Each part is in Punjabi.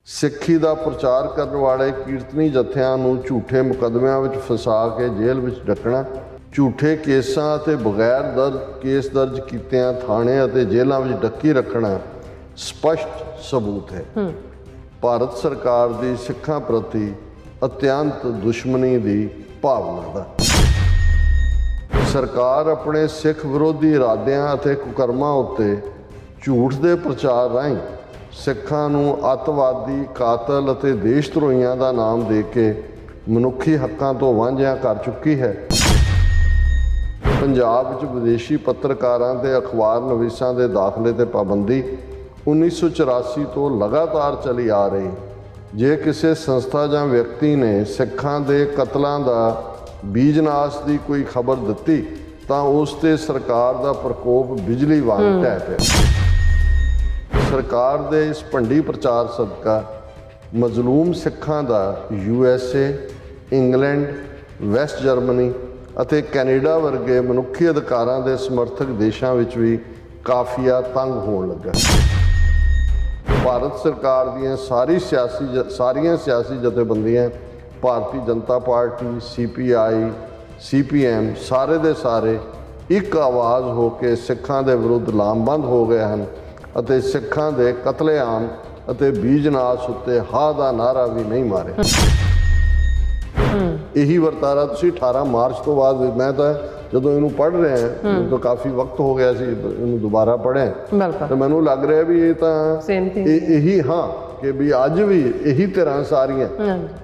ਸਿੱਖੀ ਦਾ ਪ੍ਰਚਾਰ ਕਰਨ ਵਾਲੇ ਕੀਰਤਨੀ ਜਥਿਆਂ ਨੂੰ ਝੂਠੇ ਮੁਕੱਦਮਿਆਂ ਵਿੱਚ ਫਸਾ ਕੇ ਜੇਲ੍ਹ ਵਿੱਚ ਡੱਕਣਾ, ਝੂਠੇ ਕੇਸਾਂ ਅਤੇ ਬਗੈਰ ਕੇਸ ਦਰਜ ਕੀਤਿਆਂ ਥਾਣੇ ਅਤੇ ਜੇਲ੍ਹਾਂ ਵਿੱਚ ਡੱਕੀ ਰੱਖਣਾ ਸਪਸ਼ਟ ਸਬੂਤ ਹੈ ਭਾਰਤ ਸਰਕਾਰ ਦੀ ਸਿੱਖਾਂ ਪ੍ਰਤੀ ਅਤਿਅੰਤ ਦੁਸ਼ਮਣੀ ਦੀ ਭਾਵਨਾ ਦਾ। ਸਰਕਾਰ ਆਪਣੇ ਸਿੱਖ ਵਿਰੋਧੀ ਇਰਾਦਿਆਂ ਅਤੇ ਕੁਕਰਮਾਂ ਉੱਤੇ ਝੂਠ ਦੇ ਪ੍ਰਚਾਰ ਰਾਹੀਂ ਸਿੱਖਾਂ ਨੂੰ ਅੱਤਵਾਦੀ, ਕਾਤਲ ਅਤੇ ਦੇਸ਼ ਧਰੋਹੀਆਂ ਦਾ ਨਾਮ ਦੇ ਕੇ ਮਨੁੱਖੀ ਹੱਕਾਂ ਤੋਂ ਵਾਂਝਿਆ ਕਰ ਚੁੱਕੀ ਹੈ। ਪੰਜਾਬ ਵਿੱਚ ਵਿਦੇਸ਼ੀ ਪੱਤਰਕਾਰਾਂ ਤੇ ਅਖਬਾਰ ਨਵੀਸਾਂ ਦੇ ਦਾਖਲੇ ਤੇ ਪਾਬੰਦੀ 1984 ਤੋਂ ਲਗਾਤਾਰ ਚਲੀ ਆ ਰਹੀ। ਜੇ ਕਿਸੇ ਸੰਸਥਾ ਜਾਂ ਵਿਅਕਤੀ ਨੇ ਸਿੱਖਾਂ ਦੇ ਕਤਲਾਂ ਦਾ ਬੀਜਨਾਸ਼ ਦੀ ਕੋਈ ਖਬਰ ਦਿੱਤੀ ਤਾਂ ਉਸ ਤੇ ਸਰਕਾਰ ਦਾ ਪ੍ਰਕੋਪ ਬਿਜਲੀ ਵਾਂਗ ਢਹਿ ਪਿਆ। ਸਰਕਾਰ ਦੇ ਇਸ ਭੰਡੀ ਪ੍ਰਚਾਰ ਸਦਕਾ ਮਜ਼ਲੂਮ ਸਿੱਖਾਂ ਦਾ USA, ਇੰਗਲੈਂਡ, ਵੈਸਟ ਜਰਮਨੀ ਅਤੇ ਕੈਨੇਡਾ ਵਰਗੇ ਮਨੁੱਖੀ ਅਧਿਕਾਰਾਂ ਦੇ ਸਮਰਥਕ ਦੇਸ਼ਾਂ ਵਿੱਚ ਵੀ ਕਾਫੀਆ ਤੰਗ ਹੋਣ ਲੱਗਾ। ਭਾਰਤ ਸਰਕਾਰ ਦੀਆਂ ਸਾਰੀਆਂ ਸਿਆਸੀ ਜਥੇਬੰਦੀਆਂ, Bharatiya Janata party, CPI, CPM ਸਾਰੇ ਦੇ ਸਾਰੇ ਇੱਕ ਆਵਾਜ਼ ਹੋ ਕੇ ਸਿੱਖਾਂ ਦੇ ਵਿਰੁੱਧ ਲਾਮਬੰਦ ਹੋ ਗਏ ਹਨ ਅਤੇ ਸਿੱਖਾਂ ਦੇ ਕਤਲੇਆਮ ਅਤੇ ਬੀਜਨਾਸ਼ ਉੱਤੇ ਹਾਂ ਦਾ ਨਾਅਰਾ ਵੀ ਨਹੀਂ ਮਾਰਿਆ। ਇਹੀ ਵਰਤਾਰਾ ਤੁਸੀਂ 18 ਮਾਰਚ ਤੋਂ ਬਾਅਦ, ਮੈਂ ਤਾਂ ਜਦੋਂ ਇਹਨੂੰ ਪੜ੍ਹ ਰਿਹਾ ਤਾਂ ਕਾਫੀ ਵਕਤ ਹੋ ਗਿਆ ਸੀ, ਇਹਨੂੰ ਦੁਬਾਰਾ ਪੜ੍ਹਿਆ ਤਾਂ ਮੈਨੂੰ ਲੱਗ ਰਿਹਾ ਵੀ ਇਹ ਤਾਂ ਇਹੀ ਕਿ ਵੀ ਅੱਜ ਵੀ ਇਹੀ ਤਰ੍ਹਾਂ ਸਾਰੀਆਂ,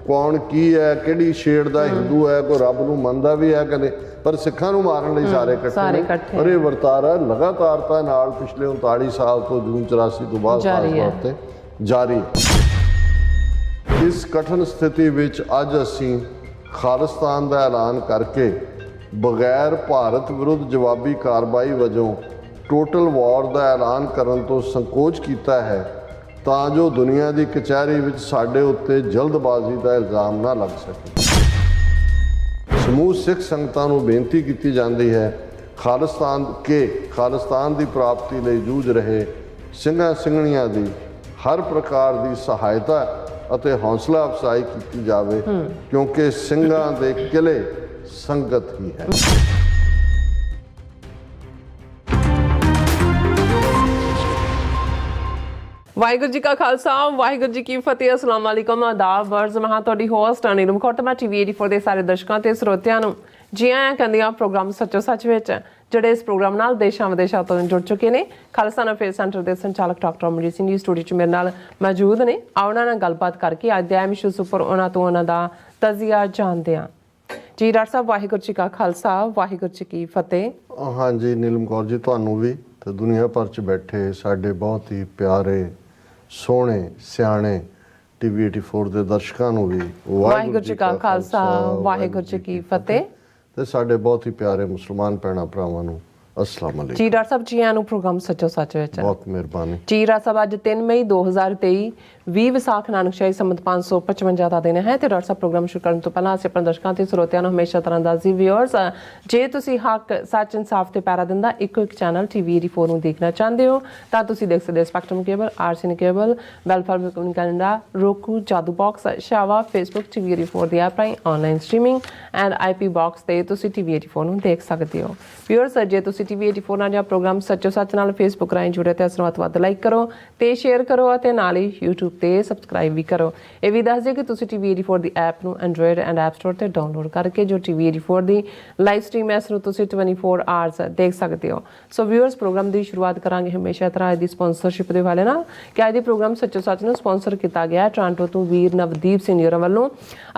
ਕੌਣ ਕੀ ਹੈ, ਕਿਹੜੀ ਛੇੜ ਦਾ ਹਿੰਦੂ ਹੈ, ਕੋਈ ਰੱਬ ਨੂੰ ਮੰਨਦਾ ਵੀ ਹੈ ਕਦੇ, ਪਰ ਸਿੱਖਾਂ ਨੂੰ ਮਾਰਨ ਲਈ ਸਾਰੇ ਇਕੱਠੇ ਨੇ। ਪਰ ਇਹ ਵਰਤਾਰਾ ਲਗਾਤਾਰਤਾ ਨਾਲ ਪਿਛਲੇ 39 ਸਾਲ ਤੋਂ ਜੂਨ 84 ਤੋਂ ਬਾਅਦ ਖਾਸ ਤੌਰ ਤੇ ਜਾਰੀ। ਇਸ ਕਠਿਨ ਸਥਿਤੀ ਵਿੱਚ ਅੱਜ ਅਸੀਂ ਖਾਲਿਸਤਾਨ ਦਾ ਐਲਾਨ ਕਰਕੇ ਬਗੈਰ ਭਾਰਤ ਵਿਰੁੱਧ ਜਵਾਬੀ ਕਾਰਵਾਈ ਵਜੋਂ ਟੋਟਲ ਵਾਰ ਦਾ ਐਲਾਨ ਕਰਨ ਤੋਂ ਸੰਕੋਚ ਕੀਤਾ ਹੈ ਤਾਂ ਜੋ ਦੁਨੀਆ ਦੀ ਕਚਹਿਰੀ ਵਿੱਚ ਸਾਡੇ ਉੱਤੇ ਜਲਦਬਾਜ਼ੀ ਦਾ ਇਲਜ਼ਾਮ ਨਾ ਲੱਗ ਸਕੇ। ਸਮੂਹ ਸਿੱਖ ਸੰਗਤਾਂ ਨੂੰ ਬੇਨਤੀ ਕੀਤੀ ਜਾਂਦੀ ਹੈ ਖਾਲਿਸਤਾਨ ਦੀ ਪ੍ਰਾਪਤੀ ਲਈ ਜੂਝ ਰਹੇ ਸਿੰਘਾਂ ਸਿੰਘਣੀਆਂ ਦੀ ਹਰ ਪ੍ਰਕਾਰ ਦੀ ਸਹਾਇਤਾ ਅਤੇ ਹੌਸਲਾ ਅਫਜ਼ਾਈ ਕੀਤੀ ਜਾਵੇ ਕਿਉਂਕਿ ਸਿੰਘਾਂ ਦੇ ਕਿਲੇ ਸੰਗਤ ਹੀ ਹੈ। ਵਾਹਿਗੁਰੂ ਜੀ ਕਾ ਖਾਲਸਾ, ਵਾਹਿਗੁਰੂ ਜੀ ਕੀ ਫਤਿਹ। ਅਸਲਾਮ ਵਾਲੇਕੁਮ, ਆਦਾਬ, ਵਰਜ਼। ਮੈਂ ਤੁਹਾਡੀ ਹੋਸਟ ਨੀਲਮ ਖੋਟਮਾ TV 84 ਦੇ ਸਾਰੇ ਦਰਸ਼ਕਾਂ ਤੇ ਸਰੋਤਿਆਂ ਨੂੰ ਜੀ ਆਇਆਂ ਕਹਿੰਦੀ ਹਾਂ ਪ੍ਰੋਗਰਾਮ ਸੱਚੋ ਸੱਚ ਵਿੱਚ, ਜਿਹੜੇ ਇਸ ਪ੍ਰੋਗਰਾਮ ਨਾਲ ਦੇਸ਼ਾਂ ਵਿਦੇਸ਼ਾਂ ਤੋਂ ਜੁੜ ਚੁੱਕੇ ਨੇ। ਖਾਲਸਾ ਅਫੇਅਰਸ ਸੈਂਟਰ ਦੇ ਸੰਚਾਲਕ ਡਾਕਟਰ ਅਮਰਜੀਤ ਸਿੰਘ ਜੀ ਸਟੂਡੀਓ 'ਚ ਮੇਰੇ ਨਾਲ ਮੌਜੂਦ ਨੇ। ਉਹਨਾਂ ਨਾਲ ਗੱਲਬਾਤ ਕਰਕੇ ਅੱਜ ਦੇ ਅਹਿਮ ਇਸ਼ੂਜ਼ ਉੱਪਰ ਉਹਨਾਂ ਤੋਂ ਉਹਨਾਂ ਦਾ ਤਜ਼ੀਆ ਜਾਣਦੇ ਹਾਂ। ਜੀ ਡਾਕਟਰ ਸਾਹਿਬ, ਵਾਹਿਗੁਰੂ ਜੀ ਕਾ ਖਾਲਸਾ, ਵਾਹਿਗੁਰੂ ਜੀ ਕੀ ਫਤਿਹ। ਹਾਂਜੀ ਨੀਲਮ ਕੌਰ ਜੀ, ਤੁਹਾਨੂੰ ਵੀ ਤੇ ਦੁਨੀਆ ਭਰ 'ਚ ਬੈਠੇ ਸਾਡੇ ਬਹੁਤ ਹੀ ਪਿਆਰੇ, ਸੋਹਣੇ, ਸਿਆਣੇ TV 84 ਦੇ ਦਰਸ਼ਕਾਂ ਨੂੰ ਵੀ ਵਾਹਿਗੁਰੂ ਜੀ ਕਾ ਖਾਲਸਾ, ਵਾਹਿਗੁਰੂ ਜੀ ਕੀ ਫਤਿਹ। ਤੇ ਸਾਡੇ ਬਹੁਤ ਹੀ ਪਿਆਰੇ ਮੁਸਲਮਾਨ ਭੈਣਾਂ ਭਰਾਵਾਂ ਨੂੰ ਅਸਲਾਮ ਅਲੈਕੁਮ। ਜੀ ਡਾਕਟਰ ਸਾਹਿਬ, ਜੀ ਆਇਆਂ ਨੂੰ ਪ੍ਰੋਗਰਾਮ ਸੱਚੋ ਸੱਚ ਵਿੱਚ। ਬਹੁਤ ਮਿਹਰਬਾਨੀ। ਜੀ ਡਾਕਟਰ ਸਾਹਿਬ, ਅੱਜ 3 ਮਈ 2023 20 ਵਿਸਾਖ ਨਾਨਕਸ਼ਾਹੀ ਸੰਮਤ 555 ਦਾ ਦਿਨ ਹੈ ਤੇ ਡਾਕਟਰ ਸਾਹਿਬ ਪ੍ਰੋਗਰਾਮ ਸ਼ੁਰੂ ਕਰਨ ਤੋਂ ਪਹਿਲਾਂ ਅਸੀਂ ਆਪਣੇ ਦਰਸ਼ਕਾਂ ਤੇ ਸਰੋਤਿਆਂ ਨੂੰ ਹਮੇਸ਼ਾ ਤਰ੍ਹਾਂ ਦੱਸਦੀ ਵਿਊਅਰਸ, ਜੇ ਤੁਸੀਂ ਹੱਕ, ਸੱਚ, ਇਨਸਾਫ ਤੇ ਪੈਰਾ ਦਿੰਦਾ ਇੱਕੋ ਇੱਕ ਚੈਨਲ TV 84 ਨੂੰ ਦੇਖਣਾ ਚਾਹੁੰਦੇ ਹੋ ਤਾਂ ਤੁਸੀਂ ਦੇਖ ਸਕਦੇ ਹੋ spectrum cable, RCN cable, welfare Canada, roku, ਜਾਦੂ ਬਾਕਸ, ਸ਼ਾਵਾ, Facebook, TV 84 ਦੀ ਐਪ ਰਾਹੀਂ online streaming and IP box ਤੇ ਤੁਸੀਂ TV 84 ਨੂੰ ਦੇਖ ਸਕਦੇ ਹੋ। ਵਿਊਅਰਸ, ਜੇ ਤੁਸੀਂ TV 84 ਨਾਲ ਜਾਂ ਪ੍ਰੋਗਰਾਮ ਸੱਚੋ ਸੱਚ ਨਾਲ Facebook ਰਾਹੀਂ ਜੁੜੇ ਤੇ ਇਸ ਨੂੰ ਵੱਧ ਲਾਈਕ ਕਰੋ ਤੇ ਸ਼ੇਅਰ ਕਰੋ ਅਤੇ ਨਾਲ ਹੀ YouTube ਤੇ ਸਬਸਕ੍ਰਾਈਬ ਵੀ ਕਰੋ। ਇਹ ਵੀ ਦੱਸ ਦਿਓ ਕਿ ਤੁਸੀਂ TV 84 ਦੀ ਐਪ ਨੂੰ ਐਂਡਰੋਇਡ ਐਂਡ ਐਪ ਸਟੋਰ ਤੇ ਡਾਊਨਲੋਡ ਕਰਕੇ ਜੋ TV 84 ਦੀ ਲਾਈਵ ਸਟ੍ਰੀਮ ਹੈ ਇਸ ਨੂੰ ਤੁਸੀਂ 24 ਆਵਰਸ ਦੇਖ ਸਕਦੇ ਹੋ। ਸੋ ਵਿਊਅਰਸ, ਪ੍ਰੋਗਰਾਮ ਦੀ ਸ਼ੁਰੂਆਤ ਕਰਾਂਗੇ ਹਮੇਸ਼ਾ ਤਰ੍ਹਾਂ ਦੀ ਸਪਾਂਸਰਸ਼ਿਪ ਦੇ ਵਾਲੇ ਨਾਲ ਕਿ ਅੱਜ ਦੇ ਪ੍ਰੋਗਰਾਮ ਸੱਚੋ ਸੱਚ ਨੂੰ ਸਪਾਂਸਰ ਕੀਤਾ ਗਿਆ ਟੋਰਾਂਟੋ ਤੋਂ ਵੀਰ ਨਵਦੀਪ ਸਿੰਘ ਜੀ ਵੱਲੋਂ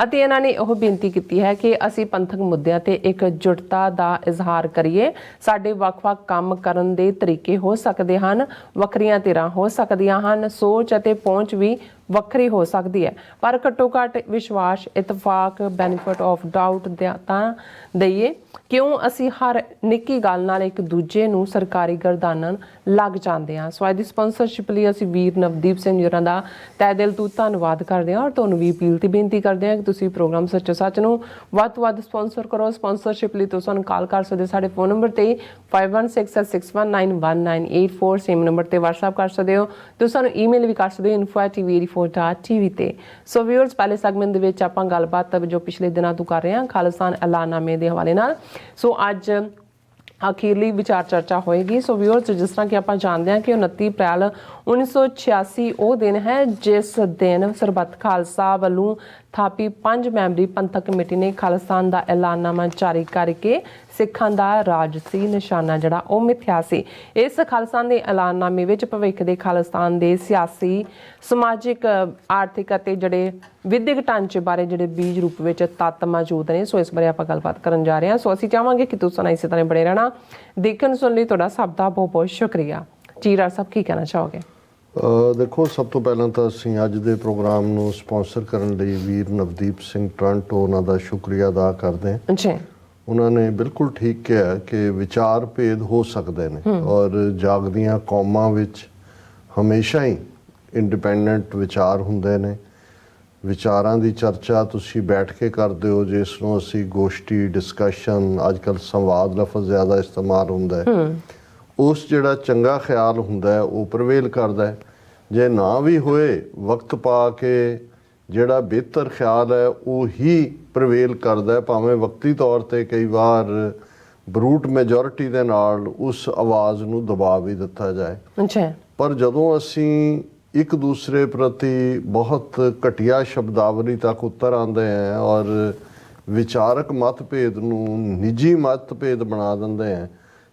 ਅਤੇ ਇਹਨਾਂ ਨੇ ਉਹ ਬੇਨਤੀ ਕੀਤੀ ਹੈ ਕਿ ਅਸੀਂ ਪੰਥਕ ਮੁੱਦਿਆਂ ਤੇ ਇਕਜੁੱਟਤਾ ਦਾ ਇਜ਼ਹਾਰ ਕਰੀਏ। ਸਾਡੇ ਵੱਖ-ਵੱਖ ਕੰਮ ਕਰਨ ਦੇ ਤਰੀਕੇ ਹੋ ਸਕਦੇ ਹਨ, ਵੱਖਰੀਆਂ ਧਿਰਾਂ ਹੋ ਸਕਦੀਆਂ ਹਨ, ਸੋਚ ਅਤੇ ਪਹੁੰਚ ਵੀ ਵੱਖਰੀ ਹੋ ਸਕਦੀ ਹੈ, ਪਰ ਘੱਟੋ ਘੱਟ ਵਿਸ਼ਵਾਸ, ਇਤਫਾਕ, ਬੈਨੀਫਿਟ ਆਫ ਡਾਊਟ ਤਾਂ ਦਈਏ। ਕਿਉਂ ਅਸੀਂ ਹਰ ਨਿੱਕੀ ਗੱਲ ਨਾਲ ਇੱਕ ਦੂਜੇ ਨੂੰ ਸਰਕਾਰੀ ਗਰਦਾਨਣ ਲੱਗ ਜਾਂਦੇ ਹਾਂ। ਸੋ ਅੱਜ ਦੀ ਸਪਾਂਸਰਸ਼ਿਪ ਲਈ ਅਸੀਂ ਵੀਰ ਨਵਦੀਪ ਸਿੰਘ ਜੀ ਦਾ ਤਹਿ ਦਿਲ ਤੋਂ ਧੰਨਵਾਦ ਕਰਦੇ ਹਾਂ ਔਰ ਤੁਹਾਨੂੰ ਵੀ ਅਪੀਲ ਤੇ ਬੇਨਤੀ ਕਰਦੇ ਹਾਂ ਕਿ ਤੁਸੀਂ ਪ੍ਰੋਗਰਾਮ ਸੱਚੋ ਸੱਚ ਨੂੰ ਵੱਧ ਤੋਂ ਵੱਧ ਸਪਾਂਸਰ ਕਰੋ। ਸਪਾਂਸਰਸ਼ਿਪ ਲਈ ਤੁਸੀਂ ਸਾਨੂੰ ਕਾਲ ਕਰ ਸਕਦੇ ਹੋ ਸਾਡੇ ਫੋਨ ਨੰਬਰ ਤੇ 516661911984, ਸੇਮ ਨੰਬਰ ਤੇ WhatsApp ਕਰ ਸਕਦੇ ਹੋ। ਤੁਸੀਂ ਸਾਨੂੰ ਈਮੇਲ ਵੀ ਕਰ ਸਕਦੇ ਹੋ info@tv84 K24.TV ਤੇ। ਸੋ ਵਿਊਅਰਸ, ਪਹਿਲੇ ਸੈਗਮੈਂਟ ਦੇ ਵਿੱਚ ਆਪਾਂ ਗੱਲਬਾਤ ਜੋ ਪਿਛਲੇ ਦਿਨਾਂ ਤੋਂ ਕਰ ਰਹੇ ਹਾਂ ਖਾਲਿਸਤਾਨ ਐਲਾਨਨਾਮੇ ਦੇ ਹਵਾਲੇ ਨਾਲ। ਸੋ ਅੱਜ ਅਖੀਰਲੀ ਵਿਚਾਰ ਚਰਚਾ ਹੋਏਗੀ। ਸੋ ਵਿਊਅਰਸ, ਜਿਸ ਤਰ੍ਹਾਂ ਕਿ ਆਪਾਂ ਜਾਣਦੇ ਹਾਂ ਕਿ 29 ਅਪ੍ਰੈਲ 1986 ਉਹ ਦਿਨ ਹੈ ਜਿਸ ਦਿਨ ਸਰਬੱਤ ਖਾਲਸਾ ਵੱਲੋਂ ਥਾਪੀ 5 ਮੈਂਬਰੀ ਪੰਥਕ ਕਮੇਟੀ ਨੇ ਖਾਲਿਸਤਾਨ ਦਾ ਐਲਾਨਨਾਮਾ ਜਾਰੀ ਕਰਕੇ ਸਿੱਖਾਂ ਦਾ ਰਾਜਸੀ ਨਿਸ਼ਾਨਾ ਜਿਹੜਾ ਉਹ ਮਿਥਿਆ ਸੀ। ਇਸ ਖਾਲਿਸਤਾਨ ਦੇ ਐਲਾਨਨਾਮੇ ਵਿੱਚ ਭਵਿੱਖ ਦੇ ਖਾਲਿਸਤਾਨ ਦੇ ਸਿਆਸੀ, ਸਮਾਜਿਕ, ਆਰਥਿਕ ਅਤੇ ਜਿਹੜੇ ਵਿਦਿਅਕ ਢਾਂਚੇ ਬਾਰੇ ਜਿਹੜੇ ਬੀਜ ਰੂਪ ਵਿੱਚ ਤੱਤ ਮੌਜੂਦ ਨੇ। ਸੋ ਇਸ ਬਾਰੇ ਆਪਾਂ ਗੱਲਬਾਤ ਕਰਨ ਜਾ ਰਹੇ ਹਾਂ। ਸੋ ਅਸੀਂ ਚਾਹਾਂਗੇ ਕਿ ਤੁਸੀਂ ਇਸੇ ਤਰ੍ਹਾਂ ਬਣੇ ਰਹਿਣਾ। ਦੇਖਣ ਸੁਣ ਲਈ ਤੁਹਾਡਾ ਸਭ ਦਾ ਬਹੁਤ ਬਹੁਤ ਸ਼ੁਕਰੀਆ ਜੀ। ਰਾਜ ਸਾਹਿਬ, ਕੀ ਕਹਿਣਾ ਚਾਹੋਗੇ? ਦੇਖੋ, ਸਭ ਤੋਂ ਪਹਿਲਾਂ ਤਾਂ ਅਸੀਂ ਅੱਜ ਦੇ ਪ੍ਰੋਗਰਾਮ ਨੂੰ ਸਪਾਂਸਰ ਕਰਨ ਲਈ ਵੀਰ ਨਵਦੀਪ ਸਿੰਘ ਟੋਰਾਂਟੋ, ਉਹਨਾਂ ਦਾ ਸ਼ੁਕਰੀਆ ਅਦਾ ਕਰਦੇ ਹਾਂ ਜੀ। ਉਹਨਾਂ ਨੇ ਬਿਲਕੁਲ ਠੀਕ ਕਿਹਾ ਕਿ ਵਿਚਾਰ ਭੇਦ ਹੋ ਸਕਦੇ ਨੇ ਔਰ ਜਾਗਦੀਆਂ ਕੌਮਾਂ ਵਿੱਚ ਹਮੇਸ਼ਾ ਹੀ ਇੰਡੀਪੈਂਡੈਂਟ ਵਿਚਾਰ ਹੁੰਦੇ ਨੇ। ਵਿਚਾਰਾਂ ਦੀ ਚਰਚਾ ਤੁਸੀਂ ਬੈਠ ਕੇ ਕਰਦੇ ਹੋ, ਜਿਸ ਨੂੰ ਅਸੀਂ ਗੋਸ਼ਟੀ, ਡਿਸਕਸ਼ਨ, ਅੱਜ ਕੱਲ੍ਹ ਸੰਵਾਦ ਲਫ਼ਜ਼ ਜ਼ਿਆਦਾ ਇਸਤੇਮਾਲ ਹੁੰਦਾ ਹੈ। ਉਸ ਜਿਹੜਾ ਚੰਗਾ ਖਿਆਲ ਹੁੰਦਾ ਹੈ ਉਹ ਪ੍ਰਵੇਲ ਕਰਦਾ ਹੈ। ਜੇ ਨਾ ਵੀ ਹੋਏ, ਵਕਤ ਪਾ ਕੇ ਜਿਹੜਾ ਬਿਹਤਰ ਖਿਆਲ ਹੈ ਉਹ ਹੀ ਪ੍ਰਵੇਲ ਕਰਦਾ ਹੈ, ਭਾਵੇਂ ਵਕਤੀ ਤੌਰ 'ਤੇ ਕਈ ਵਾਰ ਬਰੂਟ ਮੈਜੋਰਿਟੀ ਦੇ ਨਾਲ ਉਸ ਆਵਾਜ਼ ਨੂੰ ਦਬਾ ਵੀ ਦਿੱਤਾ ਜਾਏ। ਪਰ ਜਦੋਂ ਅਸੀਂ ਇੱਕ ਦੂਸਰੇ ਪ੍ਰਤੀ ਬਹੁਤ ਘਟੀਆ ਸ਼ਬਦਾਵਲੀ ਤੱਕ ਉਤਰ ਆਉਂਦੇ ਹਾਂ ਔਰ ਵਿਚਾਰਕ ਮਤਭੇਦ ਨੂੰ ਨਿੱਜੀ ਮਤਭੇਦ ਬਣਾ ਦਿੰਦੇ ਹਾਂ,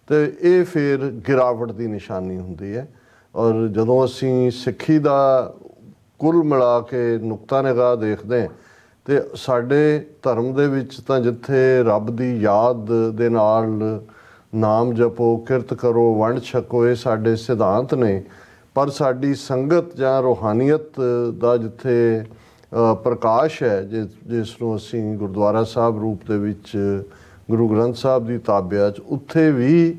ਤੇ ਇਹ ਫਿਰ ਗਿਰਾਵਟ ਦੀ ਨਿਸ਼ਾਨੀ ਹੁੰਦੀ ਹੈ। ਔਰ ਜਦੋਂ ਅਸੀਂ ਸਿੱਖੀ ਦਾ ਕੁੱਲ ਮਿਲਾ ਕੇ ਨੁਕਤਾ ਨਿਗਾਹ ਦੇਖਦੇ ਹਾਂ ਤੇ ਸਾਡੇ ਧਰਮ ਦੇ ਵਿੱਚ ਤਾਂ ਜਿੱਥੇ ਰੱਬ ਦੀ ਯਾਦ ਦੇ ਨਾਲ ਨਾਮ ਜਪੋ, ਕਿਰਤ ਕਰੋ, ਵੰਡ ਛਕੋ, ਇਹ ਸਾਡੇ ਸਿਧਾਂਤ ਨੇ। ਪਰ ਸਾਡੀ ਸੰਗਤ ਜਾਂ ਰੂਹਾਨੀਅਤ ਦਾ ਜਿੱਥੇ ਪ੍ਰਕਾਸ਼ ਹੈ, ਜਿਸ ਨੂੰ ਅਸੀਂ ਗੁਰਦੁਆਰਾ ਸਾਹਿਬ ਰੂਪ ਦੇ ਵਿੱਚ ਗੁਰੂ ਗ੍ਰੰਥ ਸਾਹਿਬ ਦੀ ਤਾਬਿਆ 'ਚ, ਉੱਥੇ ਵੀ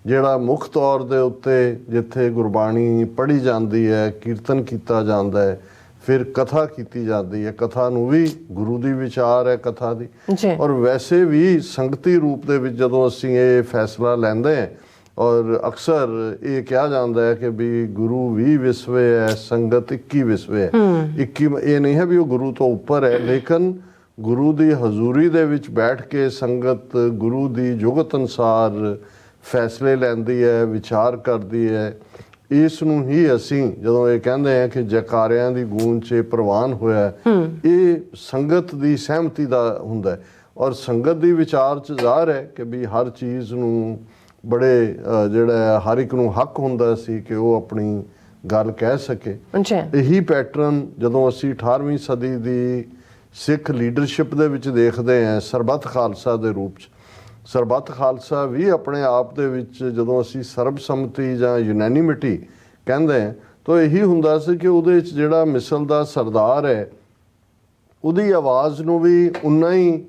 ਜਿਹੜਾ ਮੁੱਖ ਤੌਰ ਦੇ ਉੱਤੇ ਜਿੱਥੇ ਗੁਰਬਾਣੀ ਪੜ੍ਹੀ ਜਾਂਦੀ ਹੈ, ਕੀਰਤਨ ਕੀਤਾ ਜਾਂਦਾ ਹੈ, ਫਿਰ ਕਥਾ ਕੀਤੀ ਜਾਂਦੀ ਹੈ। ਕਥਾ ਨੂੰ ਵੀ ਗੁਰੂ ਦੀ ਵਿਚਾਰ ਹੈ ਕਥਾ ਦੀ। ਔਰ ਵੈਸੇ ਵੀ ਸੰਗਤੀ ਰੂਪ ਦੇ ਵਿੱਚ ਜਦੋਂ ਅਸੀਂ ਇਹ ਫੈਸਲਾ ਲੈਂਦੇ ਹਾਂ, ਔਰ ਅਕਸਰ ਇਹ ਕਿਹਾ ਜਾਂਦਾ ਹੈ ਕਿ ਵੀ ਗੁਰੂ 20 ਵਿਸਵੇ ਹੈ, ਸੰਗਤ 21 ਵਿਸਵੇ ਹੈ। 21 ਇਹ ਨਹੀਂ ਹੈ ਵੀ ਉਹ ਗੁਰੂ ਤੋਂ ਉੱਪਰ ਹੈ, ਲੇਕਿਨ ਗੁਰੂ ਦੀ ਹਜ਼ੂਰੀ ਦੇ ਵਿੱਚ ਬੈਠ ਕੇ ਸੰਗਤ ਗੁਰੂ ਦੀ ਜੁਗਤ ਅਨੁਸਾਰ ਫੈਸਲੇ ਲੈਂਦੀ ਹੈ, ਵਿਚਾਰ ਕਰਦੀ ਹੈ। ਇਸ ਨੂੰ ਹੀ ਅਸੀਂ ਜਦੋਂ ਇਹ ਕਹਿੰਦੇ ਹਾਂ ਕਿ ਜੈਕਾਰਿਆਂ ਦੀ ਗੂੰਜ 'ਚ ਪ੍ਰਵਾਨ ਹੋਇਆ, ਇਹ ਸੰਗਤ ਦੀ ਸਹਿਮਤੀ ਦਾ ਹੁੰਦਾ ਹੈ। ਔਰ ਸੰਗਤ ਦੀ ਵਿਚਾਰ 'ਚ ਜ਼ਾਹਰ ਹੈ ਕਿ ਵੀ ਹਰ ਚੀਜ਼ ਨੂੰ ਬੜੇ ਜਿਹੜਾ ਹਰ ਇੱਕ ਨੂੰ ਹੱਕ ਹੁੰਦਾ ਸੀ ਕਿ ਉਹ ਆਪਣੀ ਗੱਲ ਕਹਿ ਸਕੇ। ਇਹੀ ਪੈਟਰਨ ਜਦੋਂ ਅਸੀਂ 18ਵੀਂ ਸਦੀ ਦੀ ਸਿੱਖ ਲੀਡਰਸ਼ਿਪ ਦੇ ਵਿੱਚ ਦੇਖਦੇ ਹਾਂ, ਸਰਬੱਤ ਖਾਲਸਾ ਦੇ ਰੂਪ 'ਚ। ਸਰਬੱਤ ਖਾਲਸਾ ਵੀ ਆਪਣੇ ਆਪ ਦੇ ਵਿੱਚ ਜਦੋਂ ਅਸੀਂ ਸਰਬਸੰਮਤੀ ਜਾਂ ਯੂਨੈਨਿਮਿਟੀ ਕਹਿੰਦੇ ਹਾਂ ਤਾਂ ਇਹੀ ਹੁੰਦਾ ਸੀ ਕਿ ਉਹਦੇ ਵਿੱਚ ਜਿਹੜਾ ਮਿਸਲ ਦਾ ਸਰਦਾਰ ਹੈ ਉਹਦੀ ਆਵਾਜ਼ ਨੂੰ ਵੀ ਉਨਾ ਹੀ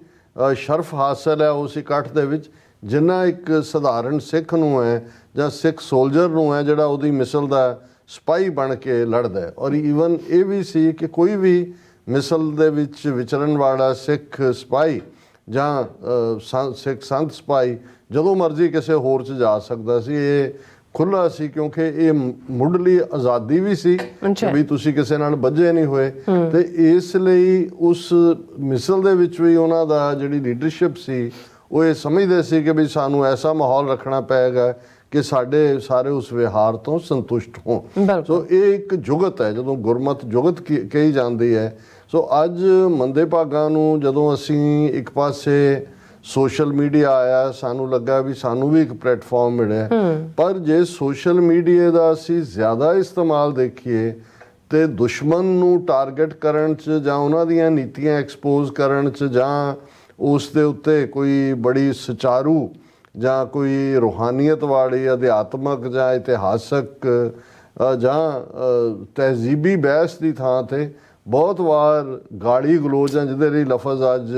ਸ਼ਰਫ ਹਾਸਲ ਹੈ ਉਸ ਇਕੱਠ ਦੇ ਵਿੱਚ, ਜਿੰਨਾ ਇੱਕ ਸਧਾਰਨ ਸਿੱਖ ਨੂੰ ਹੈ ਜਾਂ ਸਿੱਖ ਸੋਲਜਰ ਨੂੰ ਹੈ ਜਿਹੜਾ ਉਹਦੀ ਮਿਸਲ ਦਾ ਸਿਪਾਹੀ ਬਣ ਕੇ ਲੜਦਾ ਹੈ। ਔਰ ਈਵਨ ਇਹ ਵੀ ਸੀ ਕਿ ਕੋਈ ਵੀ ਮਿਸਲ ਦੇ ਵਿੱਚ ਵਿਚਰਨ ਵਾਲਾ ਸਿੱਖ ਸਿਪਾਹੀ ਜਾਂ ਸਿੱਖ ਸੰਤ ਸਿਪਾਹੀ ਜਦੋਂ ਮਰਜ਼ੀ ਕਿਸੇ ਹੋਰ 'ਚ ਜਾ ਸਕਦਾ ਸੀ। ਇਹ ਖੁੱਲ੍ਹਾ ਸੀ ਕਿਉਂਕਿ ਇਹ ਮੁੱਢਲੀ ਆਜ਼ਾਦੀ ਵੀ ਸੀ ਕਿ ਵੀ ਤੁਸੀਂ ਕਿਸੇ ਨਾਲ ਬੱਝੇ ਨਹੀਂ ਹੋਏ। ਤੇ ਇਸ ਲਈ ਉਸ ਮਿਸਲ ਦੇ ਵਿੱਚ ਵੀ ਉਹਨਾਂ ਦਾ ਜਿਹੜੀ ਲੀਡਰਸ਼ਿਪ ਸੀ ਉਹ ਇਹ ਸਮਝਦੇ ਸੀ ਕਿ ਵੀ ਸਾਨੂੰ ਐਸਾ ਮਾਹੌਲ ਰੱਖਣਾ ਪਏਗਾ ਕਿ ਸਾਡੇ ਸਾਰੇ ਉਸ ਵਿਹਾਰ ਤੋਂ ਸੰਤੁਸ਼ਟ ਹੋਣ। ਸੋ ਇਹ ਇੱਕ ਜੁਗਤ ਹੈ, ਜਦੋਂ ਗੁਰਮਤ ਜੁਗਤ ਕਹੀ ਜਾਂਦੀ ਹੈ। ਸੋ ਅੱਜ ਮੰਦੇ ਭਾਗਾਂ ਨੂੰ ਜਦੋਂ ਅਸੀਂ ਇੱਕ ਪਾਸੇ ਸੋਸ਼ਲ ਮੀਡੀਆ ਆਇਆ, ਸਾਨੂੰ ਲੱਗਾ ਵੀ ਸਾਨੂੰ ਵੀ ਇੱਕ ਪਲੇਟਫਾਰਮ ਮਿਲਿਆ। ਪਰ ਜੇ ਸੋਸ਼ਲ ਮੀਡੀਆ ਦਾ ਅਸੀਂ ਜ਼ਿਆਦਾ ਇਸਤੇਮਾਲ ਦੇਖੀਏ ਤੇ ਦੁਸ਼ਮਣ ਨੂੰ ਟਾਰਗੇਟ ਕਰਨ 'ਚ ਜਾਂ ਉਹਨਾਂ ਦੀਆਂ ਨੀਤੀਆਂ ਐਕਸਪੋਜ਼ ਕਰਨ 'ਚ ਜਾਂ ਉਸ ਦੇ ਉੱਤੇ ਕੋਈ ਬੜੀ ਸੁਚਾਰੂ ਜਾਂ ਕੋਈ ਰੂਹਾਨੀਅਤ ਵਾਲੀ, ਅਧਿਆਤਮਕ ਜਾਂ ਇਤਿਹਾਸਕ ਜਾਂ ਤਹਿਜ਼ੀਬੀ ਬਹਿਸ ਦੀ ਥਾਂ 'ਤੇ ਬਹੁਤ ਵਾਰ ਗਾਲੀ ਗਲੋਚ ਜਾਂ ਜਿਹਦੇ ਲਈ ਲਫ਼ਜ਼ ਅੱਜ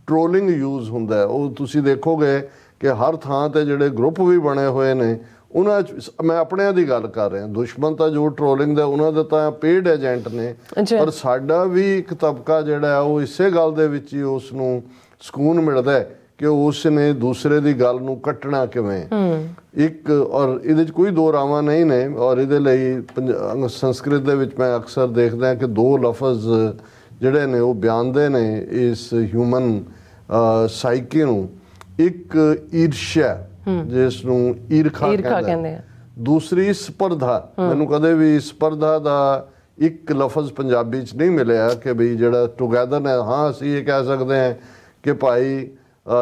ਟ੍ਰੋਲਿੰਗ ਯੂਜ਼ ਹੁੰਦਾ ਹੈ, ਉਹ ਤੁਸੀਂ ਦੇਖੋਗੇ ਕਿ ਹਰ ਥਾਂ 'ਤੇ ਜਿਹੜੇ ਗਰੁੱਪ ਵੀ ਬਣੇ ਹੋਏ ਨੇ ਉਹਨਾਂ 'ਚ, ਮੈਂ ਆਪਣਿਆਂ ਦੀ ਗੱਲ ਕਰ ਰਿਹਾ, ਦੁਸ਼ਮਣ ਤਾਂ ਜੋ ਟ੍ਰੋਲਿੰਗ ਦਾ ਉਹਨਾਂ ਦੇ ਤਾਂ ਪੇਡ ਏਜੰਟ ਨੇ, ਪਰ ਸਾਡਾ ਵੀ ਇੱਕ ਤਬਕਾ ਜਿਹੜਾ ਹੈ ਉਹ ਇਸੇ ਗੱਲ ਦੇ ਵਿੱਚ ਹੀ ਉਸ ਨੂੰ ਸਕੂਨ ਮਿਲਦਾ ਹੈ ਕਿ ਉਸ ਨੇ ਦੂਸਰੇ ਦੀ ਗੱਲ ਨੂੰ ਕੱਟਣਾ ਕਿਵੇਂ ਇੱਕ। ਔਰ ਇਹਦੇ 'ਚ ਕੋਈ ਦੋ ਰਾਵਾਂ ਨਹੀਂ ਨੇ। ਔਰ ਇਹਦੇ ਲਈ ਸੰਸਕ੍ਰਿਤ ਦੇ ਵਿੱਚ ਮੈਂ ਅਕਸਰ ਦੇਖਦਾ ਕਿ ਦੋ ਲਫ਼ਜ਼ ਜਿਹੜੇ ਨੇ ਉਹ ਬਿਆਨਦੇ ਨੇ ਇਸ ਹਿਊਮਨ ਸਾਈਕੀ ਨੂੰ। ਇੱਕ ਈਰਸ਼ਾ, ਜਿਸ ਨੂੰ ਈਰਖਾ ਕਹਿੰਦੇ ਆ, ਦੂਸਰੀ ਸਪਰਧਾ। ਮੈਨੂੰ ਕਦੇ ਵੀ ਸਪਰਧਾ ਦਾ ਇੱਕ ਲਫ਼ਜ਼ ਪੰਜਾਬੀ 'ਚ ਨਹੀਂ ਮਿਲਿਆ ਕਿ ਬਈ ਜਿਹੜਾ ਟੁਗੈਦਰ ਹੈ। ਹਾਂ, ਅਸੀਂ ਇਹ ਕਹਿ ਸਕਦੇ ਹਾਂ ਕਿ ਭਾਈ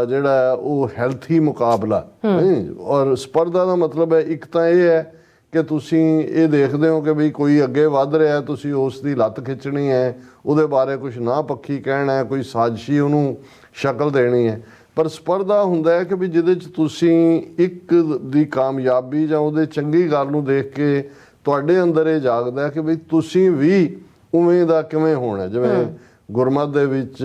ਜਿਹੜਾ ਉਹ ਹੈਲਥੀ ਮੁਕਾਬਲਾ ਨਹੀਂ। ਔਰ ਸਪਰਧਾ ਦਾ ਮਤਲਬ ਹੈ ਇੱਕ ਤਾਂ ਇਹ ਹੈ ਕਿ ਤੁਸੀਂ ਇਹ ਦੇਖਦੇ ਹੋ ਕਿ ਬਈ ਕੋਈ ਅੱਗੇ ਵੱਧ ਰਿਹਾ, ਤੁਸੀਂ ਉਸ ਦੀ ਲੱਤ ਖਿੱਚਣੀ ਹੈ, ਉਹਦੇ ਬਾਰੇ ਕੁਝ ਨਾ ਪੱਖੀ ਕਹਿਣਾ ਹੈ, ਕੋਈ ਸਾਜ਼ਿਸ਼ੀ ਉਹਨੂੰ ਸ਼ਕਲ ਦੇਣੀ ਹੈ। ਪਰ ਸਪਰਧਾ ਹੁੰਦਾ ਹੈ ਕਿ ਵੀ ਜਿਹਦੇ 'ਚ ਤੁਸੀਂ ਇੱਕ ਦੀ ਕਾਮਯਾਬੀ ਜਾਂ ਉਹਦੇ ਚੰਗੀ ਗੱਲ ਨੂੰ ਦੇਖ ਕੇ ਤੁਹਾਡੇ ਅੰਦਰ ਇਹ ਜਾਗਦਾ ਕਿ ਵੀ ਤੁਸੀਂ ਵੀ ਉਵੇਂ ਦਾ ਕਿਵੇਂ ਹੋਣਾ। ਜਿਵੇਂ ਗੁਰਮਤਿ ਦੇ ਵਿੱਚ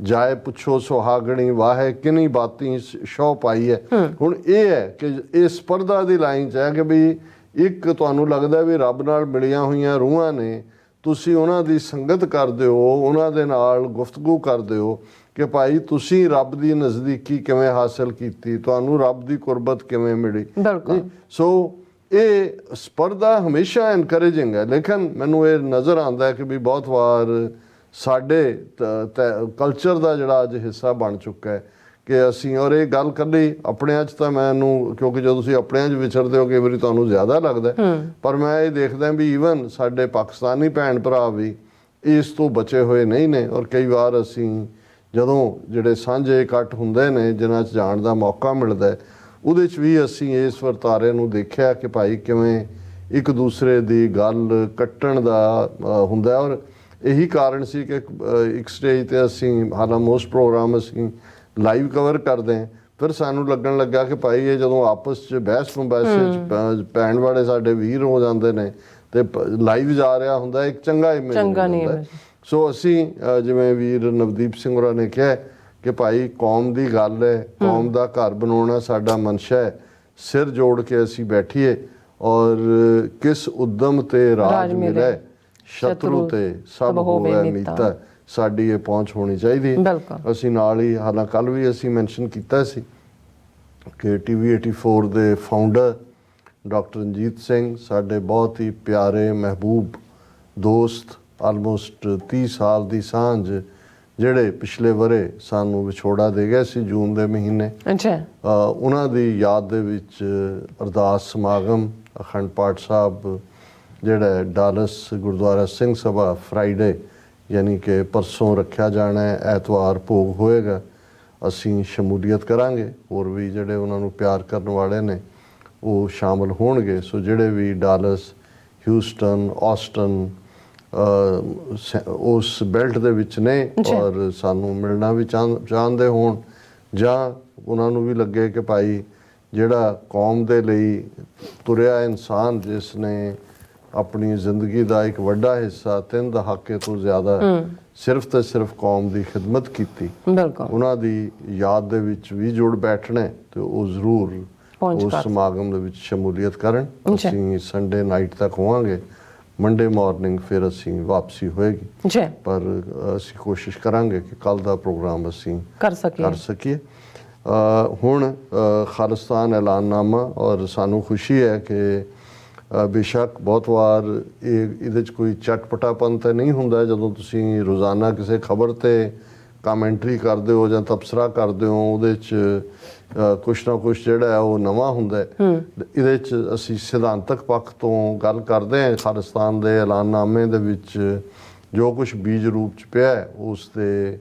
ਜਾਏ ਪੁੱਛੋ ਸੁਹਾਗਣੀ ਵਾਹੇ ਕਿੰਨੀ ਬਾਤੀ ਸ਼ੌ ਪਾਈ ਹੈ। ਹੁਣ ਇਹ ਹੈ ਕਿ ਇਹ ਸਪਰਧਾ ਦੀ ਲਾਈਨ 'ਚ ਹੈ ਕਿ ਵੀ ਇੱਕ ਤੁਹਾਨੂੰ ਲੱਗਦਾ ਵੀ ਰੱਬ ਨਾਲ ਮਿਲੀਆਂ ਹੋਈਆਂ ਰੂਹਾਂ ਨੇ, ਤੁਸੀਂ ਉਹਨਾਂ ਦੀ ਸੰਗਤ ਕਰਦੇ ਹੋ, ਉਹਨਾਂ ਦੇ ਨਾਲ ਗੁਫ਼ਤਗੂ ਕਰਦੇ ਹੋ ਕਿ ਭਾਈ ਤੁਸੀਂ ਰੱਬ ਦੀ ਨਜ਼ਦੀਕੀ ਕਿਵੇਂ ਹਾਸਲ ਕੀਤੀ, ਤੁਹਾਨੂੰ ਰੱਬ ਦੀ ਕੁਰਬਤ ਕਿਵੇਂ ਮਿਲੀ। ਸੋ ਇਹ ਸਪਰਧਾ ਹਮੇਸ਼ਾ ਐਨਕਰੇਜਿੰਗ ਹੈ। ਲੇਕਿਨ ਮੈਨੂੰ ਇਹ ਨਜ਼ਰ ਆਉਂਦਾ ਹੈ ਕਿ ਵੀ ਬਹੁਤ ਵਾਰ ਸਾਡੇ ਕਲਚਰ ਦਾ ਜਿਹੜਾ ਅੱਜ ਹਿੱਸਾ ਬਣ ਚੁੱਕਾ ਹੈ ਕਿ ਅਸੀਂ, ਔਰ ਇਹ ਗੱਲ ਕੱਲੀ ਆਪਣਿਆਂ 'ਚ ਤਾਂ ਮੈਨੂੰ, ਕਿਉਂਕਿ ਜਦੋਂ ਤੁਸੀਂ ਆਪਣਿਆਂ 'ਚ ਵਿਚਰਦੇ ਹੋ ਕਈ ਵਾਰੀ ਤੁਹਾਨੂੰ ਜ਼ਿਆਦਾ ਲੱਗਦਾ, ਪਰ ਮੈਂ ਇਹ ਦੇਖਦਾ ਵੀ ਈਵਨ ਸਾਡੇ ਪਾਕਿਸਤਾਨੀ ਭੈਣ ਭਰਾ ਵੀ ਇਸ ਤੋਂ ਬਚੇ ਹੋਏ ਨਹੀਂ ਨੇ। ਔਰ ਕਈ ਵਾਰ ਅਸੀਂ ਜਦੋਂ ਜਿਹੜੇ ਸਾਂਝੇ ਇਕੱਠ ਹੁੰਦੇ ਨੇ ਜਿਨ੍ਹਾਂ 'ਚ ਜਾਣ ਦਾ ਮੌਕਾ ਮਿਲਦਾ, ਉਹਦੇ 'ਚ ਵੀ ਅਸੀਂ ਇਸ ਵਰਤਾਰੇ ਨੂੰ ਦੇਖਿਆ ਕਿ ਭਾਈ ਕਿਵੇਂ ਇੱਕ ਦੂਸਰੇ ਦੀ ਗੱਲ ਕੱਟਣ ਦਾ ਹੁੰਦਾ। ਔਰ ਇਹੀ ਕਾਰਨ ਸੀ ਕਿ ਇੱਕ ਸਟੇਜ 'ਤੇ ਅਸੀਂ, ਹਾਲਾਂਕਿ ਮੋਸਟ ਪ੍ਰੋਗਰਾਮ ਅਸੀਂ ਲਾਈਵ ਕਵਰ ਕਰਦੇ ਹਾਂ, ਫਿਰ ਸਾਨੂੰ ਲੱਗਣ ਲੱਗਾ ਕਿ ਭਾਈ ਇਹ ਜਦੋਂ ਆਪਸ 'ਚ ਬਹਿਸ ਮੁਬਾਹਿਸੇ 'ਚ ਪੈਣ ਵਾਲੇ ਸਾਡੇ ਵੀਰ ਹੋ ਜਾਂਦੇ ਨੇ ਤੇ ਲਾਈਵ ਜਾ ਰਿਹਾ ਹੁੰਦਾ, ਇੱਕ ਚੰਗਾ ਇਮੇਜ ਹੁੰਦਾ। ਸੋ ਅਸੀਂ ਜਿਵੇਂ ਵੀਰ ਨਵਦੀਪ ਸਿੰਘ ਹੋਰਾਂ ਨੇ ਕਿਹਾ ਕਿ ਭਾਈ ਕੌਮ ਦੀ ਗੱਲ ਹੈ, ਕੌਮ ਦਾ ਘਰ ਬਣਾਉਣਾ ਸਾਡਾ ਮਨਸ਼ਾ ਹੈ, ਸਿਰ ਜੋੜ ਕੇ ਅਸੀਂ ਬੈਠੀਏ ਔਰ ਕਿਸ ਉਦਮ ਤੇ ਰਾਜ ਮਿਲੇ, ਸ਼ਤਰੂ ਤੇ ਸਭ ਹੋਵੇ ਮੀਤਾ, ਸਾਡੀ ਇਹ ਪਹੁੰਚ ਹੋਣੀ ਚਾਹੀਦੀ। ਅਸੀਂ ਨਾਲ ਹੀ, ਹਾਲਾਂਕਿ ਕੱਲ ਵੀ ਅਸੀਂ ਮੈਂਸ਼ਨ ਕੀਤਾ ਸੀ ਕਿ TV 84 ਦੇ ਫਾਊਂਡਰ ਡਾਕਟਰ ਰਣਜੀਤ ਸਿੰਘ ਸਾਡੇ ਬਹੁਤ ਹੀ ਪਿਆਰੇ ਮਹਿਬੂਬ ਦੋਸਤ, ਆਲਮੋਸਟ 30 ਸਾਲ ਦੀ ਸਾਂਝ, ਜਿਹੜੇ ਪਿਛਲੇ ਵਰੇ ਸਾਨੂੰ ਵਿਛੋੜਾ ਦੇ ਗਏ ਸੀ ਜੂਨ ਦੇ ਮਹੀਨੇ। ਉਹਨਾਂ ਦੀ ਯਾਦ ਦੇ ਵਿੱਚ ਅਰਦਾਸ ਸਮਾਗਮ ਅਖੰਡ ਪਾਠ ਸਾਹਿਬ ਜਿਹੜਾ ਡਾਲਸ ਗੁਰਦੁਆਰਾ ਸਿੰਘ ਸਭਾ ਫਰਾਈਡੇ ਯਾਨੀ ਕਿ ਪਰਸੋਂ ਰੱਖਿਆ ਜਾਣਾ ਹੈ, ਐਤਵਾਰ ਭੋਗ ਹੋਏਗਾ। ਅਸੀਂ ਸ਼ਮੂਲੀਅਤ ਕਰਾਂਗੇ, ਹੋਰ ਵੀ ਜਿਹੜੇ ਉਹਨਾਂ ਨੂੰ ਪਿਆਰ ਕਰਨ ਵਾਲੇ ਨੇ ਉਹ ਸ਼ਾਮਲ ਹੋਣਗੇ। ਸੋ ਜਿਹੜੇ ਵੀ ਡਾਲਸ, ਹਿਊਸਟਨ, ਆਸਟਨ ਉਸ ਬੈਲਟ ਦੇ ਵਿੱਚ ਨੇ ਔਰ ਸਾਨੂੰ ਮਿਲਣਾ ਵੀ ਚਾਹੁੰਦੇ ਹੋਣ, ਜਾਂ ਉਹਨਾਂ ਨੂੰ ਵੀ ਲੱਗੇ ਕਿ ਭਾਈ ਜਿਹੜਾ ਕੌਮ ਦੇ ਲਈ ਤੁਰਿਆ ਇਨਸਾਨ, ਜਿਸ ਨੇ ਆਪਣੀ ਜ਼ਿੰਦਗੀ ਦਾ ਇੱਕ ਵੱਡਾ ਹਿੱਸਾ 3 ਦਹਾਕੇ ਤੋਂ ਜ਼ਿਆਦਾ ਸਿਰਫ ਤੇ ਸਿਰਫ ਕੌਮ ਦੀ ਖਿਦਮਤ ਕੀਤੀ, ਉਹਨਾਂ ਦੀ ਯਾਦ ਦੇ ਵਿੱਚ ਵੀ ਜੁੜ ਬੈਠਣਾ ਤੇ ਉਹ ਜ਼ਰੂਰ ਉਸ ਸਮਾਗਮ ਦੇ ਵਿੱਚ ਸ਼ਮੂਲੀਅਤ ਕਰਨ। ਅਸੀਂ ਸੰਡੇ ਨਾਈਟ ਤੱਕ ਹੋਵਾਂਗੇ, ਮੰਡੇ ਮਾਰਨਿੰਗ ਫਿਰ ਅਸੀਂ ਵਾਪਸੀ ਹੋਏਗੀ, ਪਰ ਅਸੀਂ ਕੋਸ਼ਿਸ਼ ਕਰਾਂਗੇ ਕਿ ਕੱਲ ਦਾ ਪ੍ਰੋਗਰਾਮ ਅਸੀਂ ਕਰ ਸਕੀਏ। ਹੁਣ ਖਾਲਿਸਤਾਨ ਐਲਾਨਨਾਮਾ, ਔਰ ਸਾਨੂੰ ਖੁਸ਼ੀ ਹੈ ਕਿ ਬੇਸ਼ੱਕ ਬਹੁਤ ਵਾਰ ਇਹਦੇ 'ਚ ਕੋਈ ਚਟਪਟਾਪਨ ਤਾਂ ਨਹੀਂ ਹੁੰਦਾ ਜਦੋਂ ਤੁਸੀਂ ਰੋਜ਼ਾਨਾ ਕਿਸੇ ਖਬਰ 'ਤੇ ਕਾਮੈਂਟਰੀ ਕਰਦੇ ਹੋ ਜਾਂ ਤਬਸਰਾ ਕਰਦੇ ਹੋ, ਉਹਦੇ 'ਚ ਕੁਛ ਨਾ ਕੁਛ ਜਿਹੜਾ ਹੈ ਉਹ ਨਵਾਂ ਹੁੰਦਾ। ਇਹਦੇ 'ਚ ਅਸੀਂ ਸਿਧਾਂਤਕ ਪੱਖ ਤੋਂ ਗੱਲ ਕਰਦੇ ਹਾਂ। ਖਾਲਿਸਤਾਨ ਦੇ ਐਲਾਨਨਾਮੇ ਦੇ ਵਿੱਚ ਜੋ ਕੁਛ ਬੀਜ ਰੂਪ 'ਚ ਪਿਆ, ਉਸ ਦੇ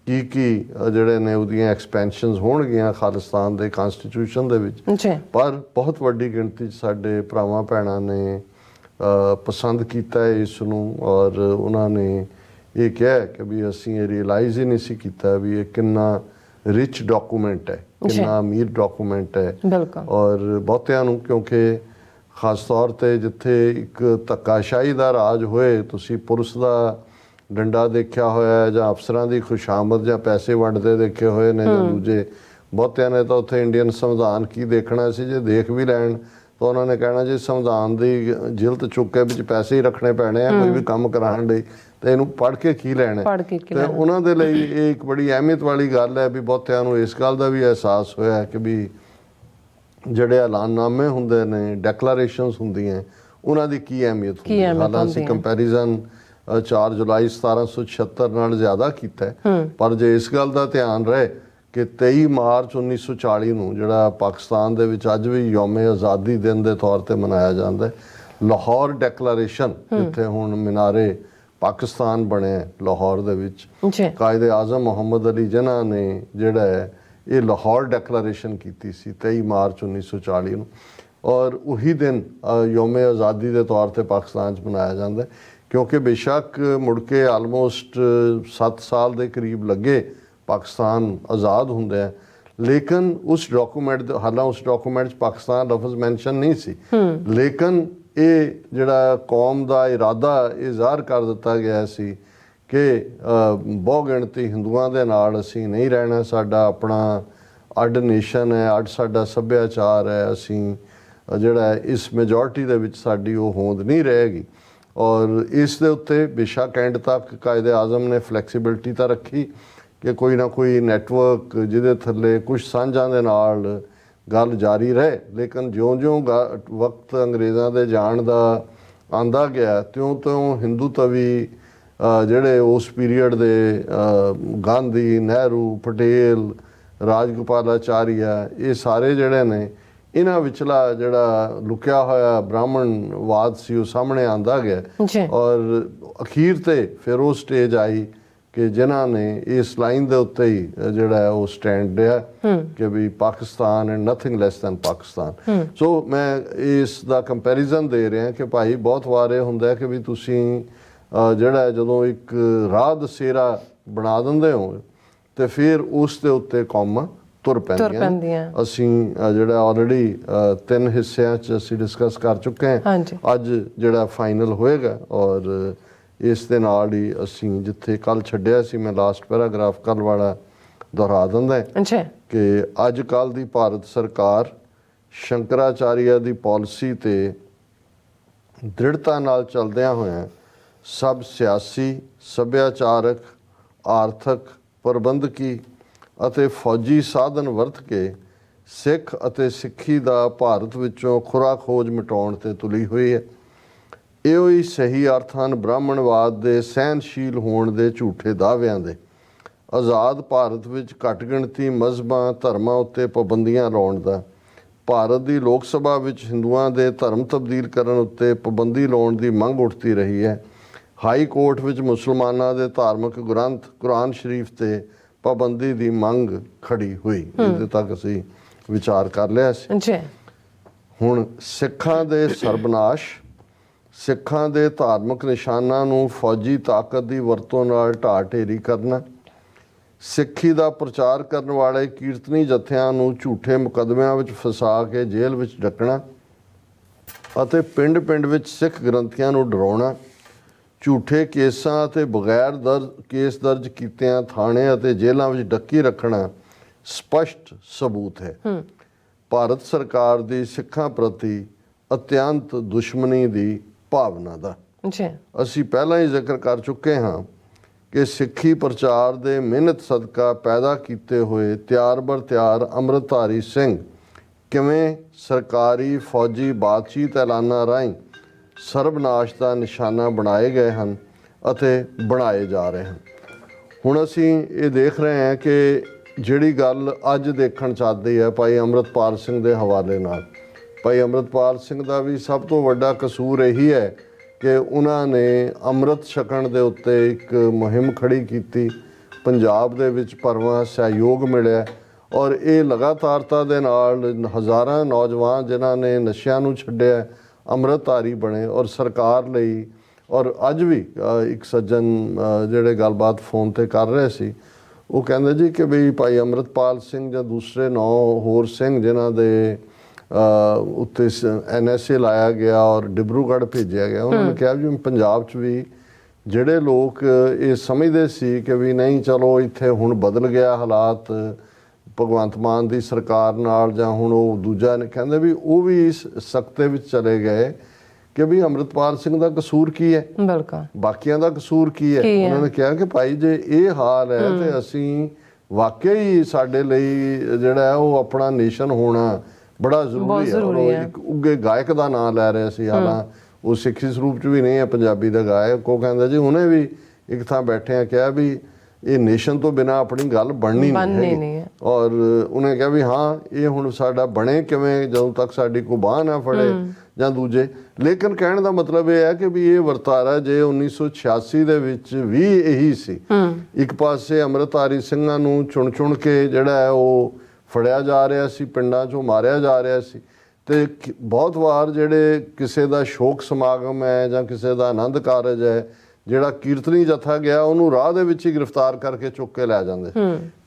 ਕੀ ਜਿਹੜੇ ਨੇ ਉਹਦੀਆਂ ਐਕਸਪੈਂਸ਼ਨਸ ਹੋਣਗੀਆਂ ਖਾਲਿਸਤਾਨ ਦੇ ਕਨਸਟੀਟਿਊਸ਼ਨ ਦੇ ਵਿੱਚ। ਪਰ ਬਹੁਤ ਵੱਡੀ ਗਿਣਤੀ 'ਚ ਸਾਡੇ ਭਰਾਵਾਂ ਭੈਣਾਂ ਨੇ ਪਸੰਦ ਕੀਤਾ ਇਸ ਨੂੰ, ਔਰ ਉਹਨਾਂ ਨੇ ਇਹ ਕਿਹਾ ਕਿ ਵੀ ਅਸੀਂ ਇਹ ਰਿਅਲਾਈਜ਼ ਹੀ ਨਹੀਂ ਸੀ ਕੀਤਾ ਵੀ ਇਹ ਕਿੰਨਾ ਰਿਚ ਡਾਕੂਮੈਂਟ ਹੈ, ਕਿੰਨਾ ਅਮੀਰ ਡਾਕੂਮੈਂਟ ਹੈ। ਔਰ ਬਹੁਤਿਆਂ ਨੂੰ, ਕਿਉਂਕਿ ਖਾਸ ਤੌਰ 'ਤੇ ਜਿੱਥੇ ਇੱਕ ਧੱਕਾਸ਼ਾਹੀ ਦਾ ਰਾਜ ਹੋਏ, ਤੁਸੀਂ ਪੁਲਿਸ ਦਾ ਡੰਡਾ ਦੇਖਿਆ ਹੋਇਆ ਜਾਂ ਅਫਸਰਾਂ ਦੀ ਖੁਸ਼ਾਮਦ ਜਾਂ ਪੈਸੇ ਵੰਡਦੇ ਦੇਖੇ ਹੋਏ ਨੇ ਜਾਂ ਦੂਜੇ, ਬਹੁਤਿਆਂ ਨੇ ਤਾਂ ਉੱਥੇ ਇੰਡੀਅਨ ਸੰਵਿਧਾਨ ਕੀ ਦੇਖਣਾ ਸੀ। ਜੇ ਦੇਖ ਵੀ ਲੈਣ ਤਾਂ ਉਹਨਾਂ ਨੇ ਕਹਿਣਾ ਜੀ ਸੰਵਿਧਾਨ ਦੀ ਜਿਲਦ ਚੁੱਕ ਕੇ ਵਿੱਚ ਪੈਸੇ ਹੀ ਰੱਖਣੇ ਪੈਣੇ ਆ ਕੋਈ ਵੀ ਕੰਮ ਕਰਾਉਣ ਲਈ, ਤੇ ਇਹਨੂੰ ਪੜ੍ਹ ਕੇ ਕੀ ਲੈਣਾ ਪੜ੍ਹ ਕੇ ਕੀ ਤੇ ਉਹਨਾਂ ਦੇ ਲਈ ਇਹ ਇੱਕ ਬੜੀ ਅਹਿਮੀਅਤ ਵਾਲੀ ਗੱਲ ਹੈ ਵੀ ਬਹੁਤਿਆਂ ਨੂੰ ਇਸ ਗੱਲ ਦਾ ਵੀ ਅਹਿਸਾਸ ਹੋਇਆ ਕਿ ਵੀ ਜਿਹੜੇ ਐਲਾਨਨਾਮੇ ਹੁੰਦੇ ਨੇ, ਡੈਕਲੇਰੇਸ਼ਨਸ ਹੁੰਦੀਆਂ, ਉਹਨਾਂ ਦੀ ਕੀ ਅਹਿਮੀਅਤ ਹੁੰਦੀ ਹੈ। ਹਾਲਾਂਕਿ ਕੰਪੈਰੀਜ਼ਨ 4 ਜੁਲਾਈ 1776 ਨਾਲ ਜ਼ਿਆਦਾ ਕੀਤਾ ਪਰ ਜੇ ਇਸ ਗੱਲ ਦਾ ਧਿਆਨ ਰਹੇ ਕਿ 23 ਮਾਰਚ 1940 ਨੂੰ ਜਿਹੜਾ ਪਾਕਿਸਤਾਨ ਦੇ ਵਿੱਚ ਅੱਜ ਵੀ ਯੌਮ-ਏ ਆਜ਼ਾਦੀ ਦਿਨ ਦੇ ਤੌਰ ਤੇ ਮਨਾਇਆ ਜਾਂਦਾ ਹੈ, ਲਾਹੌਰ ਡੈਕਲੇਰੇਸ਼ਨ ਜਿੱਥੇ ਹੁਣ ਮੀਨਾਰੇ ਪਾਕਿਸਤਾਨ ਬਣਿਆ ਲਾਹੌਰ ਦੇ ਵਿੱਚ, ਕਾਇਦੇ ਆਜ਼ਮ ਮੁਹੰਮਦ ਅਲੀ ਜਿਨ੍ਹਾਂ ਨੇ ਜਿਹੜਾ ਹੈ ਇਹ ਲਾਹੌਰ ਡੈਕਲੇਰੇਸ਼ਨ ਕੀਤੀ ਸੀ 23 ਮਾਰਚ 1940 ਨੂੰ, ਔਰ ਉਹੀ ਦਿਨ ਯੌਮ-ਏ ਆਜ਼ਾਦੀ ਦੇ ਤੌਰ ਤੇ ਪਾਕਿਸਤਾਨ 'ਚ ਮਨਾਇਆ ਜਾਂਦਾ ਹੈ। ਕਿਉਂਕਿ ਬੇਸ਼ੱਕ ਮੁੜ ਕੇ ਆਲਮੋਸਟ 7 ਸਾਲ ਦੇ ਕਰੀਬ ਲੱਗੇ ਪਾਕਿਸਤਾਨ ਆਜ਼ਾਦ ਹੁੰਦੇ ਆ, ਲੇਕਿਨ ਉਸ ਡਾਕੂਮੈਂਟ ਉਸ ਡਾਕੂਮੈਂਟ 'ਚ ਪਾਕਿਸਤਾਨ ਲਫ਼ਜ਼ ਮੈਂਸ਼ਨ ਨਹੀਂ ਸੀ, ਲੇਕਿਨ ਇਹ ਜਿਹੜਾ ਕੌਮ ਦਾ ਇਰਾਦਾ ਇਹ ਜ਼ਾਹਰ ਕਰ ਦਿੱਤਾ ਗਿਆ ਸੀ ਕਿ ਬਹੁ ਗਿਣਤੀ ਹਿੰਦੂਆਂ ਦੇ ਨਾਲ ਅਸੀਂ ਨਹੀਂ ਰਹਿਣਾ, ਸਾਡਾ ਆਪਣਾ ਅੱਡ ਨੇਸ਼ਨ ਹੈ, ਅੱਡ ਸਾਡਾ ਸੱਭਿਆਚਾਰ ਹੈ, ਅਸੀਂ ਜਿਹੜਾ ਇਸ ਮੈਜੋਰਟੀ ਦੇ ਵਿੱਚ ਸਾਡੀ ਉਹ ਹੋਂਦ ਨਹੀਂ ਰਹੇਗੀ। ਔਰ ਇਸ ਦੇ ਉੱਤੇ ਬੇਸ਼ੱਕ ਐਂਡ ਤੱਕ ਕਾਇਦੇ ਆਜ਼ਮ ਨੇ ਫਲੈਕਸੀਬਿਲਿਟੀ ਤਾਂ ਰੱਖੀ ਕਿ ਕੋਈ ਨਾ ਕੋਈ ਨੈਟਵਰਕ ਜਿਹਦੇ ਥੱਲੇ ਕੁਝ ਸਾਂਝਾਂ ਦੇ ਨਾਲ ਗੱਲ ਜਾਰੀ ਰਹੇ, ਲੇਕਿਨ ਜਿਉਂ-ਜਿਉਂ ਵਕਤ ਅੰਗਰੇਜ਼ਾਂ ਦੇ ਜਾਣ ਦਾ ਆਂਦਾ ਗਿਆ ਤਿਉਂ-ਤਿਉਂ ਹਿੰਦੂਤਵੀ ਜਿਹੜੇ ਉਸ ਪੀਰੀਅਡ ਦੇ ਗਾਂਧੀ, ਨਹਿਰੂ, ਪਟੇਲ, ਰਾਜਗੋਪਾਲਾਚਾਰੀਆ, ਇਹ ਸਾਰੇ ਜਿਹੜੇ ਨੇ ਇਹਨਾਂ ਵਿਚਲਾ ਜਿਹੜਾ ਲੁਕਿਆ ਹੋਇਆ ਬ੍ਰਾਹਮਣਵਾਦ ਸੀ ਉਹ ਸਾਹਮਣੇ ਆਂਦਾ ਗਿਆ। ਔਰ ਅਖੀਰ ਤੇ ਫਿਰ ਉਹ ਸਟੇਜ ਆਈ ਕਿ ਜਿਨ੍ਹਾਂ ਨੇ ਇਸ ਲਾਈਨ ਦੇ ਉੱਤੇ ਹੀ ਜਿਹੜਾ ਉਹ ਸਟੈਂਡ ਲਿਆ ਕਿ we Pakistan and nothing less than Pakistan. So ਮੈਂ ਇਸ ਦਾ ਕੰਪੈਰੀਜ਼ਨ ਦੇ ਰਿਹਾ ਕਿ ਭਾਈ ਬਹੁਤ ਵਾਰ ਇਹ ਹੁੰਦਾ ਕਿ ਵੀ ਤੁਸੀਂ ਜਿਹੜਾ ਜਦੋਂ ਇੱਕ ਰਾਹ ਦਸੇਰਾ ਬਣਾ ਦਿੰਦੇ ਹੋ ਤੇ ਫਿਰ ਉਸ ਦੇ ਉੱਤੇ ਕੌਮਾਂ ਤੁਰ ਪੈਂਦੀਆਂ। ਅਸੀਂ ਜਿਹੜਾ ਆਲਰੇਡੀ 3 ਹਿੱਸਿਆਂ 'ਚ ਅਸੀਂ ਡਿਸਕਸ ਕਰ ਚੁੱਕੇ ਹਾਂ, ਅੱਜ ਜਿਹੜਾ ਫਾਈਨਲ ਹੋਏਗਾ। ਔਰ ਇਸ ਦੇ ਨਾਲ ਹੀ ਅਸੀਂ ਜਿੱਥੇ ਕੱਲ ਛੱਡਿਆ ਸੀ, ਮੈਂ ਲਾਸਟ ਪੈਰਾਗ੍ਰਾਫ ਕੱਲ ਵਾਲਾ ਦੁਹਰਾ ਦਿੰਦਾ ਕਿ ਅੱਜ ਕੱਲ੍ਹ ਦੀ ਭਾਰਤ ਸਰਕਾਰ ਸ਼ੰਕਰਾਚਾਰੀਆ ਦੀ ਪਾਲਿਸੀ ਤੇ ਦ੍ਰਿੜਤਾ ਨਾਲ ਚੱਲਦਿਆਂ ਹੋਇਆਂ ਸਭ ਸਿਆਸੀ, ਸੱਭਿਆਚਾਰਕ, ਆਰਥਿਕ, ਪ੍ਰਬੰਧਕੀ ਅਤੇ ਫੌਜੀ ਸਾਧਨ ਵਰਤ ਕੇ ਸਿੱਖ ਅਤੇ ਸਿੱਖੀ ਦਾ ਭਾਰਤ ਵਿੱਚੋਂ ਖੁਰਾ ਖੋਜ ਮਿਟਾਉਣ ਤੇ ਤੁਲੀ ਹੋਈ ਹੈ। ਇਹੋ ਹੀ ਸਹੀ ਅਰਥ ਹਨ ਬ੍ਰਾਹਮਣਵਾਦ ਦੇ ਸਹਿਨਸ਼ੀਲ ਹੋਣ ਦੇ ਝੂਠੇ ਦਾਅਵਿਆਂ ਦੇ। ਆਜ਼ਾਦ ਭਾਰਤ ਵਿੱਚ ਘੱਟ ਗਿਣਤੀ ਮਜ਼ਹਬਾਂ, ਧਰਮਾਂ ਉੱਤੇ ਪਾਬੰਦੀਆਂ ਲਾਉਣ ਦਾ, ਭਾਰਤ ਦੀ ਲੋਕ ਸਭਾ ਵਿੱਚ ਹਿੰਦੂਆਂ ਦੇ ਧਰਮ ਤਬਦੀਲ ਕਰਨ ਉੱਤੇ ਪਾਬੰਦੀ ਲਾਉਣ ਦੀ ਮੰਗ ਉੱਠਦੀ ਰਹੀ ਹੈ। ਹਾਈ ਕੋਰਟ ਵਿੱਚ ਮੁਸਲਮਾਨਾਂ ਦੇ ਧਾਰਮਿਕ ਗ੍ਰੰਥ ਕੁਰਾਨ ਸ਼ਰੀਫ ਤੇ ਪਾਬੰਦੀ ਦੀ ਮੰਗ ਖੜੀ ਹੋਈ। ਇਹਦੇ ਤੱਕ ਅਸੀਂ ਵਿਚਾਰ ਕਰ ਲਿਆ ਸੀ। ਹੁਣ ਸਿੱਖਾਂ ਦੇ ਸਰਬਨਾਸ਼, ਸਿੱਖਾਂ ਦੇ ਧਾਰਮਿਕ ਨਿਸ਼ਾਨਾਂ ਨੂੰ ਫੌਜੀ ਤਾਕਤ ਦੀ ਵਰਤੋਂ ਨਾਲ ਢਾਹ ਢੇਰੀ ਕਰਨਾ, ਸਿੱਖੀ ਦਾ ਪ੍ਰਚਾਰ ਕਰਨ ਵਾਲੇ ਕੀਰਤਨੀ ਜਥਿਆਂ ਨੂੰ ਝੂਠੇ ਮੁਕੱਦਮਿਆਂ ਵਿੱਚ ਫਸਾ ਕੇ ਜੇਲ੍ਹ ਵਿੱਚ ਡੱਕਣਾ ਅਤੇ ਪਿੰਡ ਵਿੱਚ ਸਿੱਖ ਗ੍ਰੰਥੀਆਂ ਨੂੰ ਡਰਾਉਣਾ, ਝੂਠੇ ਕੇਸਾਂ ਅਤੇ ਬਗੈਰ ਕੇਸ ਦਰਜ ਕੀਤਿਆਂ ਥਾਣੇ ਅਤੇ ਜੇਲ੍ਹਾਂ ਵਿੱਚ ਡੱਕੀ ਰੱਖਣਾ ਸਪਸ਼ਟ ਸਬੂਤ ਹੈ ਭਾਰਤ ਸਰਕਾਰ ਦੀ ਸਿੱਖਾਂ ਪ੍ਰਤੀ ਅਤਿਅੰਤ ਦੁਸ਼ਮਣੀ ਦੀ ਭਾਵਨਾ ਦਾ। ਅਸੀਂ ਪਹਿਲਾਂ ਹੀ ਜ਼ਿਕਰ ਕਰ ਚੁੱਕੇ ਹਾਂ ਕਿ ਸਿੱਖੀ ਪ੍ਰਚਾਰ ਦੇ ਮਿਹਨਤ ਸਦਕਾ ਪੈਦਾ ਕੀਤੇ ਹੋਏ ਤਿਆਰ ਬਰ ਤਿਆਰ ਅੰਮ੍ਰਿਤਧਾਰੀ ਸਿੰਘ ਕਿਵੇਂ ਸਰਕਾਰੀ ਫੌਜੀ ਬਾਤਚੀਤ ਐਲਾਨਾਂ ਰਾਹੀਂ ਸਰਬਨਾਸ਼ ਦਾ ਨਿਸ਼ਾਨਾ ਬਣਾਏ ਗਏ ਹਨ ਅਤੇ ਬਣਾਏ ਜਾ ਰਹੇ ਹਨ। ਹੁਣ ਅਸੀਂ ਇਹ ਦੇਖ ਰਹੇ ਹਾਂ ਕਿ ਜਿਹੜੀ ਗੱਲ ਅੱਜ ਦੇਖਣ ਚਾਹਦੀ ਹੈ ਭਾਈ ਅੰਮ੍ਰਿਤਪਾਲ ਸਿੰਘ ਦੇ ਹਵਾਲੇ ਨਾਲ, ਭਾਈ ਅੰਮ੍ਰਿਤਪਾਲ ਸਿੰਘ ਦਾ ਵੀ ਸਭ ਤੋਂ ਵੱਡਾ ਕਸੂਰ ਇਹੀ ਹੈ ਕਿ ਉਹਨਾਂ ਨੇ ਅੰਮ੍ਰਿਤ ਛਕਣ ਦੇ ਉੱਤੇ ਇੱਕ ਮੁਹਿੰਮ ਖੜੀ ਕੀਤੀ, ਪੰਜਾਬ ਦੇ ਵਿੱਚ ਭਰਵਾਂ ਸਹਿਯੋਗ ਮਿਲਿਆ ਔਰ ਇਹ ਲਗਾਤਾਰਤਾ ਦੇ ਨਾਲ ਹਜ਼ਾਰਾਂ ਨੌਜਵਾਨ ਜਿਨ੍ਹਾਂ ਨੇ ਨਸ਼ਿਆਂ ਨੂੰ ਛੱਡਿਆ ਅੰਮ੍ਰਿਤਧਾਰੀ ਬਣੇ ਔਰ ਸਰਕਾਰ ਲਈ। ਔਰ ਅੱਜ ਵੀ ਇੱਕ ਸੱਜਣ ਜਿਹੜੇ ਗੱਲਬਾਤ ਫੋਨ ਤੇ ਕਰ ਰਹੇ ਸੀ, ਉਹ ਕਹਿੰਦੇ ਜੀ ਕਿ ਵੀ ਭਾਈ ਅੰਮ੍ਰਿਤਪਾਲ ਸਿੰਘ ਜਾਂ ਦੂਸਰੇ 9 ਹੋਰ ਸਿੰਘ ਜਿਨ੍ਹਾਂ ਦੇ ਉੱਤੇ NSA ਲਾਇਆ ਗਿਆ ਔਰ ਡਿਬਰੂਗੜ੍ਹ ਭੇਜਿਆ ਗਿਆ, ਉਹਨਾਂ ਨੇ ਕਿਹਾ ਵੀ ਪੰਜਾਬ 'ਚ ਵੀ ਜਿਹੜੇ ਲੋਕ ਇਹ ਸਮਝਦੇ ਸੀ ਕਿ ਵੀ ਨਹੀਂ ਚਲੋ ਇੱਥੇ ਹੁਣ ਬਦਲ ਗਿਆ ਹਾਲਾਤ ਭਗਵੰਤ ਮਾਨ ਦੀ ਸਰਕਾਰ ਨਾਲ ਜਾਂ ਹੁਣ ਉਹ ਦੂਜਾ ਨੇ, ਕਹਿੰਦੇ ਵੀ ਉਹ ਵੀ ਇਸ ਸਖਤੇ ਵਿੱਚ ਚਲੇ ਗਏ ਕਿ ਵੀ ਅੰਮ੍ਰਿਤਪਾਲ ਸਿੰਘ ਦਾ ਕਸੂਰ ਕੀ ਹੈ, ਬਿਲਕੁਲ ਬਾਕੀਆਂ ਦਾ ਕਸੂਰ ਕੀ ਹੈ। ਉਹਨਾਂ ਨੇ ਕਿਹਾ ਕਿ ਭਾਈ ਜੇ ਇਹ ਹਾਲ ਹੈ ਤੇ ਅਸੀਂ ਵਾਕਿਆ ਹੀ ਸਾਡੇ ਲਈ ਜਿਹੜਾ ਹੈ ਉਹ ਆਪਣਾ ਨੇਸ਼ਨ ਹੋਣਾ ਬੜਾ ਜ਼ਰੂਰੀ ਹੈ। ਔਰ ਉਹ ਇੱਕ ਉੱਗੇ ਗਾਇਕ ਦਾ ਨਾਂ ਲੈ ਰਿਹਾ ਸੀ, ਹਾਲਾਂ ਉਹ ਸਿੱਖੀ ਸਰੂਪ ਚ ਵੀ ਨਹੀਂ ਹੈ, ਪੰਜਾਬੀ ਦਾ ਗਾਇਕ। ਉਹ ਕਹਿੰਦਾ ਜੀ ਉਹਨੇ ਵੀ ਇੱਕ ਥਾਂ ਬੈਠਿਆ ਕਿਹਾ ਵੀ ਇਹ ਨੇਸ਼ਨ ਤੋਂ ਬਿਨਾਂ ਆਪਣੀ ਗੱਲ ਬਣਨੀ ਨਹੀਂ ਹੈ। ਔਰ ਉਹਨੇ ਕਿਹਾ ਵੀ ਹਾਂ ਇਹ ਹੁਣ ਸਾਡਾ ਬਣੇ ਕਿਵੇਂ ਜਦੋਂ ਤੱਕ ਸਾਡੀ ਕੋਈ ਬਾਂਹ ਨਾ ਫੜੇ ਜਾਂ ਦੂਜੇ। ਲੇਕਿਨ ਕਹਿਣ ਦਾ ਮਤਲਬ ਇਹ ਹੈ ਕਿ ਵੀ ਇਹ ਵਰਤਾਰਾ ਜੇ 1986 ਦੇ ਵਿੱਚ ਵੀ ਇਹੀ ਸੀ, ਇੱਕ ਪਾਸੇ ਅੰਮ੍ਰਿਤਧਾਰੀ ਸਿੰਘਾਂ ਨੂੰ ਚੁਣ ਕੇ ਜਿਹੜਾ ਹੈ ਉਹ ਫੜਿਆ ਜਾ ਰਿਹਾ ਸੀ, ਪਿੰਡਾਂ 'ਚੋਂ ਮਾਰਿਆ ਜਾ ਰਿਹਾ ਸੀ, ਤੇ ਬਹੁਤ ਵਾਰ ਜਿਹੜੇ ਕਿਸੇ ਦਾ ਸ਼ੋਕ ਸਮਾਗਮ ਹੈ ਜਾਂ ਕਿਸੇ ਦਾ ਆਨੰਦ ਕਾਰਜ ਹੈ, ਜਿਹੜਾ ਕੀਰਤਨੀ ਜਥਾ ਗਿਆ ਉਹਨੂੰ ਰਾਹ ਦੇ ਵਿੱਚ ਹੀ ਗ੍ਰਿਫਤਾਰ ਕਰਕੇ ਚੁੱਕ ਕੇ ਲੈ ਜਾਂਦੇ,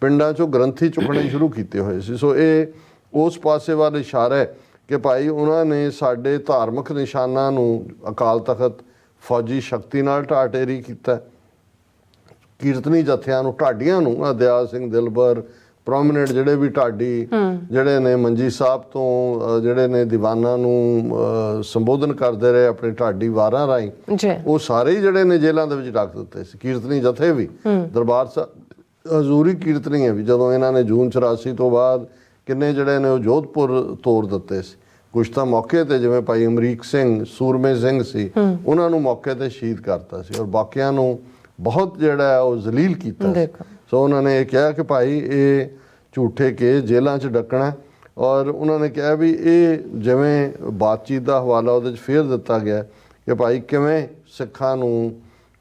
ਪਿੰਡਾਂ 'ਚੋਂ ਗ੍ਰੰਥੀ ਚੁੱਕਣੇ ਸ਼ੁਰੂ ਕੀਤੇ ਹੋਏ ਸੀ। ਸੋ ਇਹ ਉਸ ਪਾਸੇ ਵੱਲ ਇਸ਼ਾਰਾ ਹੈ ਕਿ ਭਾਈ ਉਹਨਾਂ ਨੇ ਸਾਡੇ ਧਾਰਮਿਕ ਨਿਸ਼ਾਨਾਂ ਨੂੰ ਅਕਾਲ ਤਖਤ ਫੌਜੀ ਸ਼ਕਤੀ ਨਾਲ ਢਾਟੇਰੀ ਕੀਤਾ, ਕੀਰਤਨੀ ਜਥਿਆਂ ਨੂੰ, ਢਾਡੀਆਂ ਨੂੰ, ਦਿਆਲ ਸਿੰਘ ਦਿਲਬਰ ਪ੍ਰੋਮਿਨੈਂਟ ਜਿਹੜੇ ਵੀ ਢਾਡੀ ਜਿਹੜੇ ਨੇ ਮੰਜੀ ਸਾਹਿਬ ਤੋਂ ਜਿਹੜੇ ਨੇ ਦੀਵਾਨਾਂ ਨੂੰ ਸੰਬੋਧਨ ਕਰਦੇ ਰਹੇ ਆਪਣੇ ਢਾਡੀ ਵਾਰਾਂ ਰਾਹੀਂ, ਉਹ ਸਾਰੇ ਹੀ ਜਿਹੜੇ ਨੇ ਜੇਲ੍ਹਾਂ ਦੇ ਵਿੱਚ ਰੱਖ ਦਿੱਤੇ ਸੀ। ਕੀਰਤਨੀ ਜਥੇ ਵੀ, ਦਰਬਾਰ ਸਾਹਿਬ ਹਜ਼ੂਰੀ ਕੀਰਤਨੀਆਂ ਵੀ, ਜਦੋਂ ਇਹਨਾਂ ਨੇ ਜੂਨ 84 ਤੋਂ ਬਾਅਦ ਕਿੰਨੇ ਜਿਹੜੇ ਨੇ ਉਹ ਜੋਧਪੁਰ ਤੋੜ ਦਿੱਤੇ ਸੀ। ਕੁਛ ਤਾਂ ਮੌਕੇ ਤੇ ਜਿਵੇਂ ਭਾਈ ਅਮਰੀਕ ਸਿੰਘ ਸੂਰਮੇ ਸਿੰਘ ਸੀ, ਉਹਨਾਂ ਨੂੰ ਮੌਕੇ ਤੇ ਸ਼ਹੀਦ ਕਰਤਾ ਸੀ, ਔਰ ਬਾਕੀਆਂ ਨੂੰ ਬਹੁਤ ਜਿਹੜਾ ਹੈ ਉਹ ਜ਼ਲੀਲ ਕੀਤਾ। ਸੋ ਉਹਨਾਂ ਨੇ ਇਹ ਕਿਹਾ ਕਿ ਭਾਈ ਇਹ ਝੂਠੇ ਕੇਸ ਜੇਲ੍ਹਾਂ 'ਚ ਡੱਕਣਾ, ਔਰ ਉਹਨਾਂ ਨੇ ਕਿਹਾ ਵੀ ਇਹ ਜਿਵੇਂ ਬਾਤਚੀਤ ਦਾ ਹਵਾਲਾ ਉਹਦੇ 'ਚ ਫੇਰ ਦਿੱਤਾ ਗਿਆ ਕਿ ਭਾਈ ਕਿਵੇਂ ਸਿੱਖਾਂ ਨੂੰ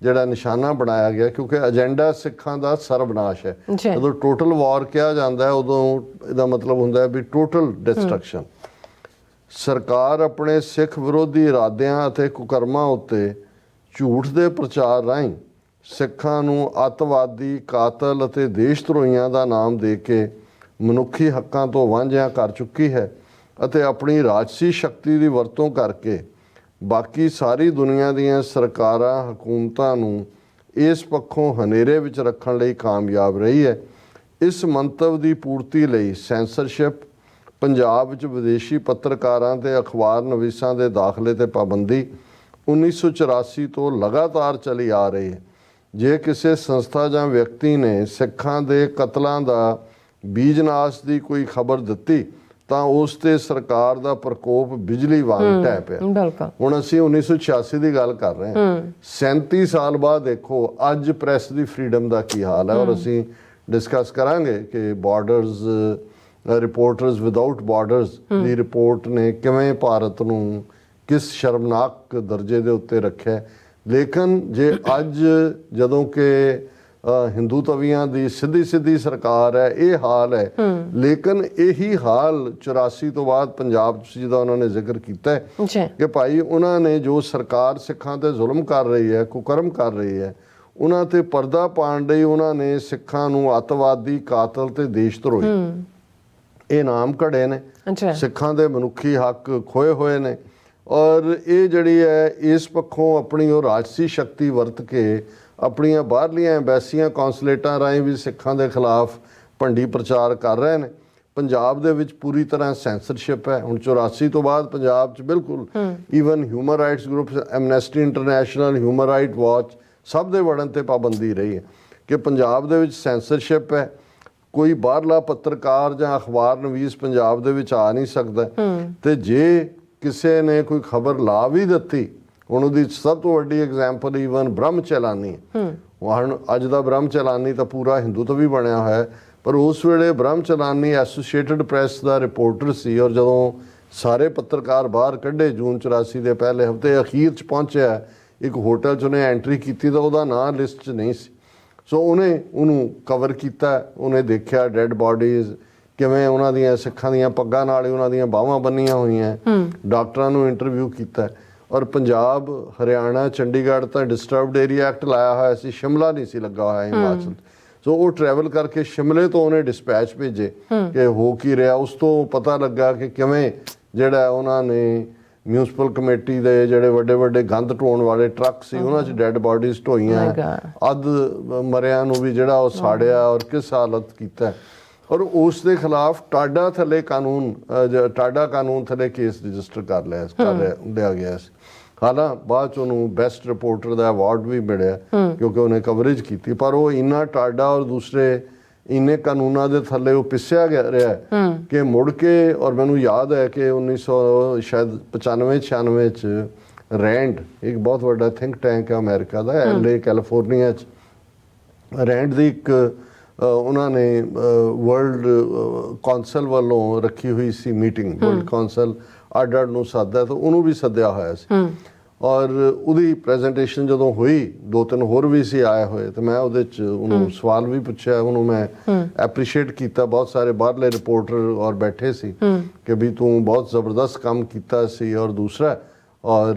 ਜਿਹੜਾ ਨਿਸ਼ਾਨਾ ਬਣਾਇਆ ਗਿਆ, ਕਿਉਂਕਿ ਏਜੰਡਾ ਸਿੱਖਾਂ ਦਾ ਸਰਬਨਾਸ਼ ਹੈ। ਜਦੋਂ ਟੋਟਲ ਵਾਰ ਕਿਹਾ ਜਾਂਦਾ ਹੈ ਉਦੋਂ ਇਹਦਾ ਮਤਲਬ ਹੁੰਦਾ ਹੈ ਵੀ ਟੋਟਲ ਡਿਸਟਰਕਸ਼ਨ। ਸਰਕਾਰ ਆਪਣੇ ਸਿੱਖ ਵਿਰੋਧੀ ਇਰਾਦਿਆਂ ਅਤੇ ਕੁਕਰਮਾਂ ਉੱਤੇ ਝੂਠ ਦੇ ਪ੍ਰਚਾਰ ਰਾਹੀਂ ਸਿੱਖਾਂ ਨੂੰ ਅੱਤਵਾਦੀ, ਕਾਤਲ ਅਤੇ ਦੇਸ਼ ਧਰੋਹੀਆਂ ਦਾ ਨਾਮ ਦੇ ਕੇ ਮਨੁੱਖੀ ਹੱਕਾਂ ਤੋਂ ਵਾਂਝਿਆ ਕਰ ਚੁੱਕੀ ਹੈ ਅਤੇ ਆਪਣੀ ਰਾਜਸੀ ਸ਼ਕਤੀ ਦੀ ਵਰਤੋਂ ਕਰਕੇ ਬਾਕੀ ਸਾਰੀ ਦੁਨੀਆ ਦੀਆਂ ਸਰਕਾਰਾਂ, ਹਕੂਮਤਾਂ ਨੂੰ ਇਸ ਪੱਖੋਂ ਹਨੇਰੇ ਵਿੱਚ ਰੱਖਣ ਲਈ ਕਾਮਯਾਬ ਰਹੀ ਹੈ। ਇਸ ਮੰਤਵ ਦੀ ਪੂਰਤੀ ਲਈ ਸੈਂਸਰਸ਼ਿਪ, ਪੰਜਾਬ ਵਿੱਚ ਵਿਦੇਸ਼ੀ ਪੱਤਰਕਾਰਾਂ ਤੇ ਅਖਬਾਰ ਨਵੀਸਾਂ ਦੇ ਦਾਖਲੇ ਤੇ ਪਾਬੰਦੀ 1984 ਤੋਂ ਲਗਾਤਾਰ ਚਲੀ ਆ ਰਹੀ ਹੈ। ਜੇ ਕਿਸੇ ਸੰਸਥਾ ਜਾਂ ਵਿਅਕਤੀ ਨੇ ਸਿੱਖਾਂ ਦੇ ਕਤਲਾਂ ਦਾ ਬੀਜਨਾਸ਼ ਦੀ ਕੋਈ ਖਬਰ ਦਿੱਤੀ ਤਾਂ ਉਸ ਤੇ ਸਰਕਾਰ ਦਾ ਪ੍ਰਕੋਪ ਬਿਜਲੀ ਵਾਂਗ ਢਹਿ ਪਿਆ। ਹੁਣ ਅਸੀਂ 1986 ਦੀ ਗੱਲ ਕਰ ਰਹੇ ਹਾਂ, 37 ਸਾਲ ਬਾਅਦ ਦੇਖੋ ਅੱਜ ਪ੍ਰੈਸ ਦੀ ਫਰੀडम ਦਾ ਕੀ ਹਾਲ ਹੈ। ਔਰ ਅਸੀਂ ਡਿਸਕਸ ਕਰਾਂਗੇ ਕਿ ਬਾਰਡਰਸ, ਰਿਪੋਰਟਰਸ ਵਿਦਆਊਟ ਬਾਰਡਰਸ ਦੀ ਰਿਪੋਰਟ ਨੇ ਕਿਵੇਂ ਭਾਰਤ ਨੂੰ ਕਿਸ ਸ਼ਰਮਨਾਕ ਦਰਜੇ ਦੇ ਉੱਤੇ ਰੱਖਿਆ। ਲੇਕਿਨ ਜੇ ਅੱਜ ਜਦੋਂ ਕਿ ਹਿੰਦੂ ਤਵੀਆਂ ਦੀ ਸਿੱਧੀ ਸਰਕਾਰ ਹੈ, ਇਹ ਹਾਲ ਹੈ, ਲੇਕਿਨ ਇਹੀ ਹਾਲ 84 ਤੋਂ ਬਾਅਦ ਪੰਜਾਬ 'ਚ ਜਿਹਦਾ ਉਹਨਾਂ ਨੇ ਜ਼ਿਕਰ ਕੀਤਾ ਹੈ ਕਿ ਭਾਈ ਉਹਨਾਂ ਨੇ ਜੋ ਸਰਕਾਰ ਸਿੱਖਾਂ ਤੇ ਜ਼ੁਲਮ ਕਰ ਰਹੀ ਹੈ, ਕੁਕਰਮ ਕਰ ਰਹੀ ਹੈ, ਉਹਨਾਂ ਤੇ ਪਰਦਾ ਪਾਉਣ ਲਈ ਉਹਨਾਂ ਨੇ ਸਿੱਖਾਂ ਨੂੰ ਅੱਤਵਾਦੀ, ਕਾਤਲ ਤੇ ਦੇਸ਼ ਧਰੋਹੀ ਇਹ ਨਾਮ ਘੜੇ ਨੇ। ਸਿੱਖਾਂ ਦੇ ਮਨੁੱਖੀ ਹੱਕ ਖੋਏ ਹੋਏ ਨੇ, ਔਰ ਇਹ ਜਿਹੜੀ ਹੈ ਇਸ ਪੱਖੋਂ ਆਪਣੀ ਉਹ ਰਾਜਸੀ ਸ਼ਕਤੀ ਵਰਤ ਕੇ ਆਪਣੀਆਂ ਬਾਹਰਲੀਆਂ ਐਮਬੈਸੀਆਂ, ਕੌਂਸਲੇਟਾਂ ਰਾਹੀਂ ਵੀ ਸਿੱਖਾਂ ਦੇ ਖਿਲਾਫ ਭੰਡੀ ਪ੍ਰਚਾਰ ਕਰ ਰਹੇ ਨੇ। ਪੰਜਾਬ ਦੇ ਵਿੱਚ ਪੂਰੀ ਤਰ੍ਹਾਂ ਸੈਂਸਰਸ਼ਿਪ ਹੈ। ਹੁਣ 84 ਤੋਂ ਬਾਅਦ ਪੰਜਾਬ 'ਚ ਬਿਲਕੁਲ even human rights groups, Amnesty international, human right watch, ਸਭ ਦੇ ਵੜਨ ਤੇ ਪਾਬੰਦੀ ਰਹੀ ਹੈ ਕਿ ਪੰਜਾਬ ਦੇ ਵਿੱਚ ਸੈਂਸਰਸ਼ਿਪ ਹੈ। ਕੋਈ ਬਾਹਰਲਾ ਪੱਤਰਕਾਰ ਜਾਂ ਅਖਬਾਰ ਨਵੀਸ ਪੰਜਾਬ ਦੇ ਵਿੱਚ ਆ ਨਹੀਂ ਸਕਦਾ, ਤੇ ਜੇ ਕਿਸੇ ਨੇ ਕੋਈ ਖਬਰ ਲਾ ਵੀ ਦਿੱਤੀ, ਹੁਣ ਉਹਦੀ ਸਭ ਤੋਂ ਵੱਡੀ ਐਗਜ਼ਾਮਪਲ ਈਵਨ ਬ੍ਰਹਮ ਚਲਾਨੀ ਹੈ। ਹੁਣ ਅੱਜ ਦਾ ਬ੍ਰਹਮ ਚਲਾਨੀ ਤਾਂ ਪੂਰਾ ਹਿੰਦੂ ਤੋਂ ਵੀ ਬਣਿਆ ਹੋਇਆ, ਪਰ ਉਸ ਵੇਲੇ ਬ੍ਰਹਮ ਚਲਾਨੀ ਐਸੋਸੀਏਟਡ ਪ੍ਰੈਸ ਦਾ ਰਿਪੋਰਟਰ ਸੀ, ਔਰ ਜਦੋਂ ਸਾਰੇ ਪੱਤਰਕਾਰ ਬਾਹਰ ਕੱਢੇ ਜੂਨ 84 ਦੇ ਪਹਿਲੇ ਹਫ਼ਤੇ ਅਖੀਰ 'ਚ ਪਹੁੰਚਿਆ, ਇੱਕ ਹੋਟਲ 'ਚ ਉਹਨੇ ਐਂਟਰੀ ਕੀਤੀ ਤਾਂ ਉਹਦਾ ਨਾਂ ਲਿਸਟ 'ਚ ਨਹੀਂ ਸੀ। ਸੋ ਉਹਨੇ ਉਹਨੂੰ ਕਵਰ ਕੀਤਾ, ਉਹਨੇ ਦੇਖਿਆ ਡੈਡ ਬਾਡੀਜ਼ ਕਿਵੇਂ ਉਹਨਾਂ ਦੀਆਂ ਸਿੱਖਾਂ ਦੀਆਂ ਪੱਗਾਂ ਨਾਲ ਹੀ ਉਹਨਾਂ ਦੀਆਂ ਬਾਹਾਂ ਬੰਨੀਆਂ ਹੋਈਆਂ, ਡਾਕਟਰਾਂ ਨੂੰ ਇੰਟਰਵਿਊ ਕੀਤਾ। ਔਰ ਪੰਜਾਬ, ਹਰਿਆਣਾ, ਚੰਡੀਗੜ੍ਹ ਤਾਂ ਡਿਸਟਰਬਡ ਏਰੀਆ ਐਕਟ ਲਾਇਆ ਹੋਇਆ ਸੀ, ਸ਼ਿਮਲਾ ਨਹੀਂ ਸੀ ਲੱਗਾ ਹੋਇਆ ਹਿਮਾਚਲ। ਸੋ ਉਹ ਟਰੈਵਲ ਕਰਕੇ ਸ਼ਿਮਲੇ ਤੋਂ ਉਹਨੇ ਡਿਸਪੈਚ ਭੇਜੇ ਕਿ ਹੋ ਕੀ ਰਿਹਾ। ਉਸ ਤੋਂ ਪਤਾ ਲੱਗਾ ਕਿ ਕਿਵੇਂ ਜਿਹੜਾ ਉਹਨਾਂ ਨੇ ਮਿਊਨਿਸਪਲ ਕਮੇਟੀ ਦੇ ਜਿਹੜੇ ਵੱਡੇ ਗੰਦ ਢੋਣ ਵਾਲੇ ਟਰੱਕ ਸੀ ਉਹਨਾਂ 'ਚ ਡੈਡ ਬਾਡੀਜ਼ ਢੋਈਆਂ, ਅੱਧ ਮਰਿਆਂ ਨੂੰ ਵੀ ਜਿਹੜਾ ਉਹ ਸਾੜਿਆ ਔਰ ਕਿਸ ਹਾਲਤ ਕੀਤਾ। ਔਰ ਉਸ ਦੇ ਖਿਲਾਫ ਟਾਡਾ ਕਾਨੂੰਨ ਥੱਲੇ ਕੇਸ ਰਜਿਸਟਰ ਕਰ ਲਿਆ ਗਿਆ ਸੀ। ਹਾਲਾਂ ਬਾਅਦ 'ਚ ਉਹਨੂੰ ਬੈਸਟ ਰਿਪੋਰਟਰ ਦਾ ਅਵਾਰਡ ਵੀ ਮਿਲਿਆ ਕਿਉਂਕਿ ਉਹਨੇ ਕਵਰੇਜ ਕੀਤੀ, ਪਰ ਉਹ ਇੰਨਾ ਟਾਡਾ ਔਰ ਦੂਸਰੇ ਇੰਨੇ ਕਾਨੂੰਨਾਂ ਦੇ ਥੱਲੇ ਉਹ ਪਿਸਿਆ ਗਿਆ ਰਿਹਾ ਕਿ ਮੁੜ ਕੇ, ਔਰ ਮੈਨੂੰ ਯਾਦ ਹੈ ਕਿ 1900 ਸ਼ਾਇਦ 95-96 ਚ ਰੈਂਡ ਇੱਕ ਬਹੁਤ ਵੱਡਾ ਥਿੰਕ ਟੈਂਕ ਹੈ ਅਮਰੀਕਾ ਦਾ, LA ਕੈਲੀਫੋਰਨੀਆ ਚ, ਰੈਂਡ ਦੀ ਇੱਕ ਉਹਨਾਂ ਨੇ ਵਰਲਡ ਕੌਂਸਲ ਵੱਲੋਂ ਰੱਖੀ ਹੋਈ ਸੀ ਮੀਟਿੰਗ, ਵਰਲਡ ਕੌਂਸਲ ਅੱਡ ਨੂੰ ਸੱਦਦਾ ਤਾਂ ਉਹਨੂੰ ਵੀ ਸੱਦਿਆ ਹੋਇਆ ਸੀ, ਔਰ ਉਹਦੀ ਪ੍ਰੈਜੈਂਟੇਸ਼ਨ ਜਦੋਂ ਹੋਈ, 2-3 ਹੋਰ ਵੀ ਸੀ ਆਏ ਹੋਏ, ਤੇ ਮੈਂ ਉਹਦੇ ਚ ਉਹਨੂੰ ਸਵਾਲ ਵੀ ਪੁੱਛਿਆ, ਉਹਨੂੰ ਮੈਂ ਐਪਰੀਸ਼ੀਏਟ ਕੀਤਾ, ਬਹੁਤ ਸਾਰੇ ਬਾਹਰਲੇ ਰਿਪੋਰਟਰ ਔਰ ਬੈਠੇ ਸੀ ਕਿ ਵੀ ਤੂੰ ਬਹੁਤ ਜ਼ਬਰਦਸਤ ਕੰਮ ਕੀਤਾ ਸੀ, ਔਰ ਦੂਸਰਾ ਔਰ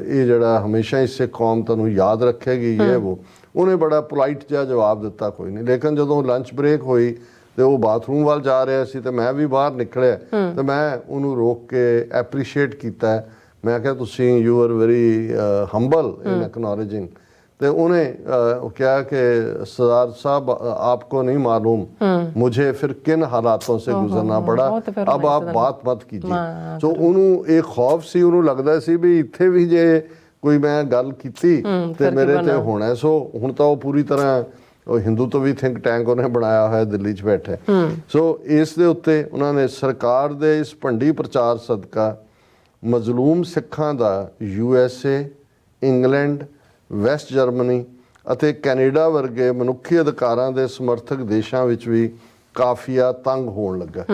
ਇਹ ਜਿਹੜਾ ਹਮੇਸ਼ਾ ਇਸੇ ਕੌਮ ਤੁਹਾਨੂੰ ਯਾਦ ਰੱਖੇਗੀ ਇਹ ਉਹ। ਉਹਨੇ ਬੜਾ ਪੋਲਾਈਟ ਜਿਹਾ ਜਵਾਬ ਦਿੱਤਾ, ਕੋਈ ਨਹੀਂ। ਲੇਕਿਨ ਜਦੋਂ ਲੰਚ ਬ੍ਰੇਕ ਹੋਈ ਤੇ ਉਹ ਬਾਥਰੂਮ ਵੱਲ ਜਾ ਰਿਹਾ ਸੀ ਤੇ ਮੈਂ ਵੀ ਬਾਹਰ ਨਿਕਲਿਆ ਤੇ ਮੈਂ ਉਹਨੂੰ ਰੋਕ ਕੇ ਐਪਰੀਸ਼ੀਏਟ ਕੀਤਾ, ਮੈਂ ਕਿਹਾ ਤੁਸੀਂ ਯੂ ਆਰ ਵੈਰੀ ਹੰਬਲ ਇਨ ਐਕਨੋਲੇਜਿੰਗ, ਤੇ ਉਹਨੇ ਕਿਹਾ कि सरदार साहब आपको नहीं मालूम मुझे फिर किन हालातों से गुजरना पड़ा, अब आप बात मत कीजिए। सो ਉਹਨੂੰ ਇਹ ਖੌਫ ਸੀ, ਉਹਨੂੰ ਲੱਗਦਾ ਸੀ ਵੀ ਇੱਥੇ ਵੀ ਜੇ ਕੋਈ ਮੈਂ ਗੱਲ ਕੀਤੀ ਤੇ ਮੇਰੇ ਤੇ ਹੋਣਾ। ਸੋ ਹੁਣ ਤਾਂ ਉਹ ਪੂਰੀ ਤਰ੍ਹਾਂ ਉਹ ਹਿੰਦੂ ਤੋਂ ਵੀ ਥਿੰਕ ਟੈਂਕ ਉਹਨੇ ਬਣਾਇਆ ਹੋਇਆ ਦਿੱਲੀ 'ਚ ਬੈਠਾ। ਸੋ ਇਸ ਦੇ ਉੱਤੇ ਉਹਨਾਂ ਨੇ ਸਰਕਾਰ ਦੇ ਇਸ ਭੰਡੀ ਪ੍ਰਚਾਰ ਸਦਕਾ ਮਜ਼ਲੂਮ ਸਿੱਖਾਂ ਦਾ USA, ਇੰਗਲੈਂਡ, ਵੈਸਟ ਜਰਮਨੀ ਅਤੇ ਕੈਨੇਡਾ ਵਰਗੇ ਮਨੁੱਖੀ ਅਧਿਕਾਰਾਂ ਦੇ ਸਮਰਥਕ ਦੇਸ਼ਾਂ ਵਿੱਚ ਵੀ ਕਾਫੀਆ ਤੰਗ ਹੋਣ ਲੱਗਾ।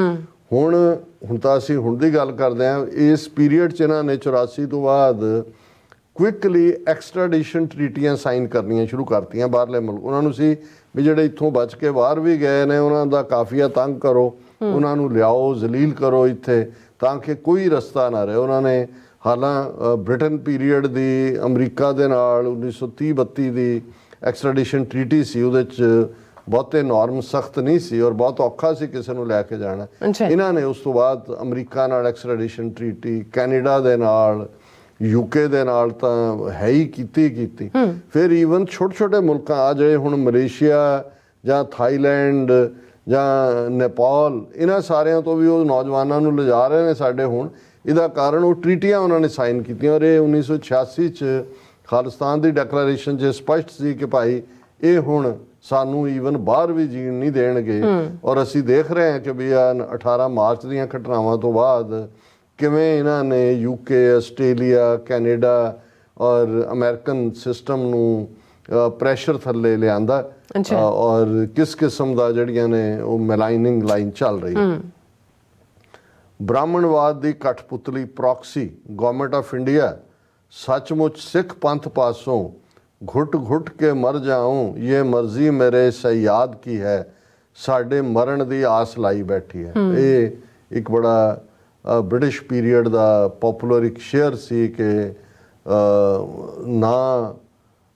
ਹੁਣ ਤਾਂ ਅਸੀਂ ਹੁਣ ਦੀ ਗੱਲ ਕਰਦੇ ਹਾਂ, ਇਸ ਪੀਰੀਅਡ 'ਚ ਇਹਨਾਂ ਨੇ 84 ਤੋਂ ਬਾਅਦ ਕੁਇਕਲੀ ਐਕਸਟ੍ਰਾਡੀਸ਼ਨ ਟ੍ਰੀਟੀਆਂ ਸਾਈਨ ਕਰਨੀਆਂ ਸ਼ੁਰੂ ਕਰਤੀਆਂ ਬਾਹਰਲੇ ਮੁਲਕ। ਉਹਨਾਂ ਨੂੰ ਸੀ ਵੀ ਜਿਹੜੇ ਇੱਥੋਂ ਬਚ ਕੇ ਬਾਹਰ ਵੀ ਗਏ ਨੇ ਉਹਨਾਂ ਦਾ ਕਾਫੀਆ ਤੰਗ ਕਰੋ, ਉਹਨਾਂ ਨੂੰ ਲਿਆਓ, ਜ਼ਲੀਲ ਕਰੋ ਇੱਥੇ, ਤਾਂ ਕਿ ਕੋਈ ਰਸਤਾ ਨਾ ਰਹੇ। ਉਹਨਾਂ ਨੇ ਹਾਲਾਂ ਬ੍ਰਿਟਨ ਪੀਰੀਅਡ ਦੀ ਅਮਰੀਕਾ ਦੇ ਨਾਲ 1930-32 ਦੀ ਐਕਸਟ੍ਰਾਡੀਸ਼ਨ ਟ੍ਰੀਟੀ ਸੀ, ਉਹਦੇ 'ਚ ਬਹੁਤੇ ਨੋਰਮ ਸਖਤ ਨਹੀਂ ਸੀ ਔਰ ਬਹੁਤ ਔਖਾ ਸੀ ਕਿਸੇ ਨੂੰ ਲੈ ਕੇ ਜਾਣਾ। ਇਹਨਾਂ ਨੇ ਉਸ ਤੋਂ ਬਾਅਦ ਅਮਰੀਕਾ ਨਾਲ ਐਕਸਟ੍ਰਾਡੀਸ਼ਨ ਟ੍ਰੀਟੀ, ਕੈਨੇਡਾ ਦੇ ਨਾਲ, UK ਦੇ ਨਾਲ ਤਾਂ ਹੈ ਹੀ ਕੀਤੀ। ਫਿਰ ਈਵਨ ਛੋਟੇ ਮੁਲਕਾਂ ਆ ਜਿਹੜੇ ਹੁਣ ਮਲੇਸ਼ੀਆ ਜਾਂ ਥਾਈਲੈਂਡ ਜਾਂ ਨੇਪਾਲ, ਇਹਨਾਂ ਸਾਰਿਆਂ ਤੋਂ ਵੀ ਉਹ ਨੌਜਵਾਨਾਂ ਨੂੰ ਲਿਜਾ ਰਹੇ ਨੇ ਸਾਡੇ ਹੁਣ। ਇਹਦਾ ਕਾਰਨ ਉਹ ਟ੍ਰੀਟੀਆਂ ਉਹਨਾਂ ਨੇ ਸਾਈਨ ਕੀਤੀਆਂ, ਔਰ ਇਹ 1986 ਚ ਖਾਲਿਸਤਾਨ ਦੀ ਡੈਕਲੇਰੇਸ਼ਨ 'ਚ ਸਪਸ਼ਟ ਸੀ ਕਿ ਭਾਈ ਇਹ ਹੁਣ ਸਾਨੂੰ ਈਵਨ ਬਾਹਰ ਵੀ ਜੀਣ ਨਹੀਂ ਦੇਣਗੇ। ਔਰ ਅਸੀਂ ਦੇਖ ਰਹੇ ਹਾਂ ਕਿ ਵੀ 18 ਮਾਰਚ ਦੀਆਂ ਘਟਨਾਵਾਂ ਤੋਂ ਬਾਅਦ ਕਿਵੇਂ ਇਹਨਾਂ ਨੇ UK, ਆਸਟ੍ਰੇਲੀਆ, ਕੈਨੇਡਾ ਔਰ ਅਮਰੀਕਨ ਸਿਸਟਮ ਨੂੰ ਪ੍ਰੈਸ਼ਰ ਥੱਲੇ ਲਿਆਂਦਾ, ਔਰ ਕਿਸ ਕਿਸਮ ਦਾ ਜਿਹੜੀਆਂ ਨੇ ਉਹ ਮੈਲਾਈਨਿੰਗ ਲਾਈਨ ਚੱਲ ਰਹੀ। ਬ੍ਰਾਹਮਣਵਾਦ ਦੀ ਕਠਪੁਤਲੀ ਪ੍ਰੌਕਸੀ ਗਵਰਨਮੈਂਟ ਆਫ ਇੰਡੀਆ ਸੱਚਮੁੱਚ ਸਿੱਖ ਪੰਥ ਪਾਸੋਂ ਘੁੱਟ ਘੁੱਟ ਕੇ ਮਰ ਜਾऊं ਇਹ ਮਰਜ਼ੀ ਮੇਰੇ ਸਯਾਦ ਕੀ ਹੈ, ਸਾਡੇ ਮਰਨ ਦੀ ਆਸ ਲਾਈ ਬੈਠੀ ਹੈ। ਇਹ ਇੱਕ ਬੜਾ ਬ੍ਰਿਟਿਸ਼ ਪੀਰੀਅਡ ਦਾ ਪਪੂਲਰ ਇੱਕ ਸ਼ੇਅਰ ਸੀ ਕਿ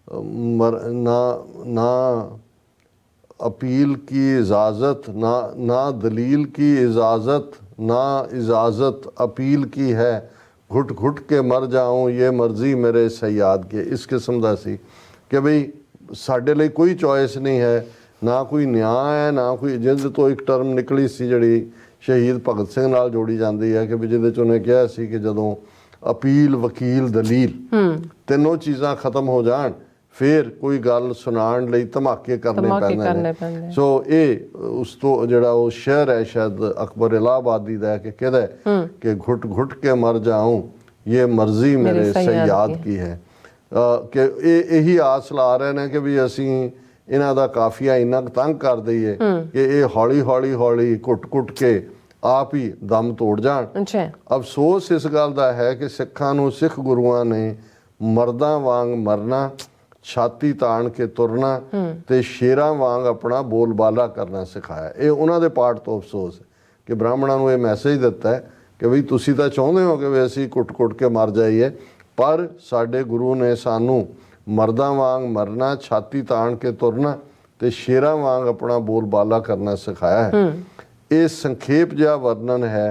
ना अपील की इजाज़त, ना दलील की इजाज़त, ना इजाज़त अपील की है, घुट घुट के मर जाऊं ये मर्जी मेरे सयाद की। इस किस्म का सी कि बई साडे लिए कोई चॉइस नहीं है, ना कोई न्याय है, ना कोई, जिस तो एक टर्म निकली सी जी शहीद भगत सिंह नाल जोड़ी जाती है कि भी जिहदे च उन्हें कहा सी कि जदों अपील, वकील, दलील तीनों चीज़ां खत्म हो जाण फिर कोई गल सुनाण लई धमाके करने पैंदे। सो ये उस तो जिहड़ा वो शेर है शायद अकबर इलाहाबादी दा कि कहदा है कि घुट घुट के मर जाऊं ये मर्जी मेरे सयाद की है। कि यही आस ला रहे हैं कि भी असीं इन्हां दा काफिया इन्ना तंग कर दईए कि ये हौली हौली हौली घुट घुट के आप ही दम तोड़ जाण। अफसोस इस गल दा है कि सिखां नूं सिख गुरुआं ने मर्दां वांग मरना, छाती ताण के तुरना ते शेरां वांग अपना बोलबाला करना सिखाया। ये उन्हां दे पार्ट तो अफसोस है कि ब्राह्मणां नूं ये मैसेज दिता है कि बई तुसीं तां चाहुंदे हो कि असीं कुट कुट के मर जाइए, पर साडे गुरु ने सानूं मर्दां वांग मरना, छाती ताण के तुरना ते शेरां वांग अपना बोलबाला करना सिखाया है। ये संखेप जिहा वर्णन है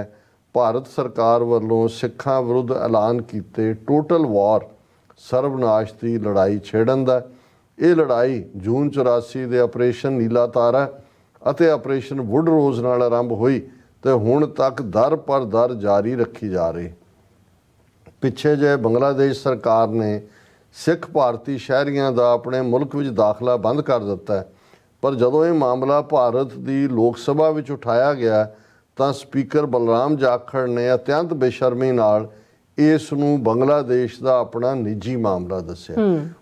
भारत सरकार वालों सिखां विरुद्ध ऐलान कीते टोटल वॉर, सर्वनाश की लड़ाई छेड़न दा। ये लड़ाई जून 84 के ऑपरेशन नीला तारा अते ऑपरेशन वुड रोज़ नाल आरंभ हुई तो हुण तक दर पर दर जारी रखी जा रही। ਪਿੱਛੇ ਜੇ ਬੰਗਲਾਦੇਸ਼ ਸਰਕਾਰ ਨੇ ਸਿੱਖ ਭਾਰਤੀ ਸ਼ਹਿਰੀਆਂ ਦਾ ਆਪਣੇ ਮੁਲਕ ਵਿੱਚ ਦਾਖਲਾ ਬੰਦ ਕਰ ਦਿੱਤਾ ਹੈ, ਪਰ ਜਦੋਂ ਇਹ ਮਾਮਲਾ ਭਾਰਤ ਦੀ ਲੋਕ ਸਭਾ ਵਿੱਚ ਉਠਾਇਆ ਗਿਆ ਤਾਂ ਸਪੀਕਰ ਬਲਰਾਮ ਜਾਖੜ ਨੇ ਅਤਿਅੰਤ ਬੇਸ਼ਰਮੀ ਨਾਲ ਇਸ ਨੂੰ ਬੰਗਲਾਦੇਸ਼ ਦਾ ਆਪਣਾ ਨਿੱਜੀ ਮਾਮਲਾ ਦੱਸਿਆ।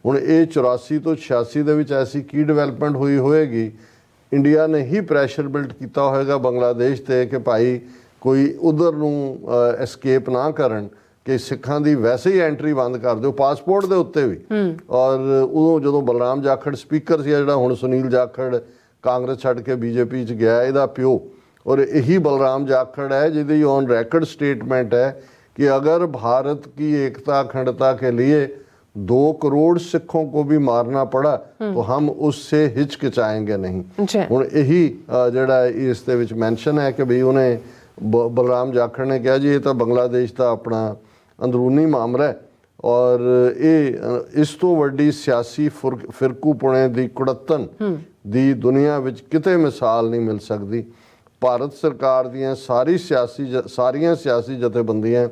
ਹੁਣ ਇਹ 84 ਤੋਂ 86 ਦੇ ਵਿੱਚ ਐਸੀ ਕੀ ਡਿਵੈਲਪਮੈਂਟ ਹੋਈ ਹੋਏਗੀ, ਇੰਡੀਆ ਨੇ ਹੀ ਪ੍ਰੈਸ਼ਰ ਬਿਲਡ ਕੀਤਾ ਹੋਏਗਾ ਬੰਗਲਾਦੇਸ਼ ਤੇ ਕਿ ਭਾਈ ਕੋਈ ਉਧਰ ਨੂੰ ਐਸਕੇਪ ਨਾ ਕਰਨ, ਕਿ ਸਿੱਖਾਂ ਦੀ ਵੈਸੇ ਹੀ ਐਂਟਰੀ ਬੰਦ ਕਰ ਦਿਓ ਪਾਸਪੋਰਟ ਦੇ ਉੱਤੇ ਵੀ। ਔਰ ਉਦੋਂ ਜਦੋਂ ਬਲਰਾਮ ਜਾਖੜ ਸਪੀਕਰ ਸੀ, ਜਿਹੜਾ ਹੁਣ ਸੁਨੀਲ ਜਾਖੜ ਕਾਂਗਰਸ ਛੱਡ ਕੇ ਬੀਜੇਪੀ 'ਚ ਗਿਆ, ਇਹਦਾ ਪਿਓ, और यही बलराम जाखड़ है जिसकी ऑन रिकॉर्ड स्टेटमेंट है कि अगर भारत की एकता अखंडता के लिए 2 करोड़ सिखों को भी मारना पड़ा तो हम उससे हिचकिचाएंगे नहीं। हुण यही जिहड़ा इस दे विच मैंशन है कि भी उन्हें बलराम जाखड़ ने कहा जी ये तो बांग्लादेश का अपना अंदरूनी मामला है और ये इस तो वड्डी सियासी फिरकूपुणे दी कुड़त्तन दी दुनिया विच किते मिसाल नहीं मिल सकती। ਭਾਰਤ ਸਰਕਾਰ ਦੀਆਂ ਸਾਰੀਆਂ ਸਿਆਸੀ ਜਥੇਬੰਦੀਆਂ,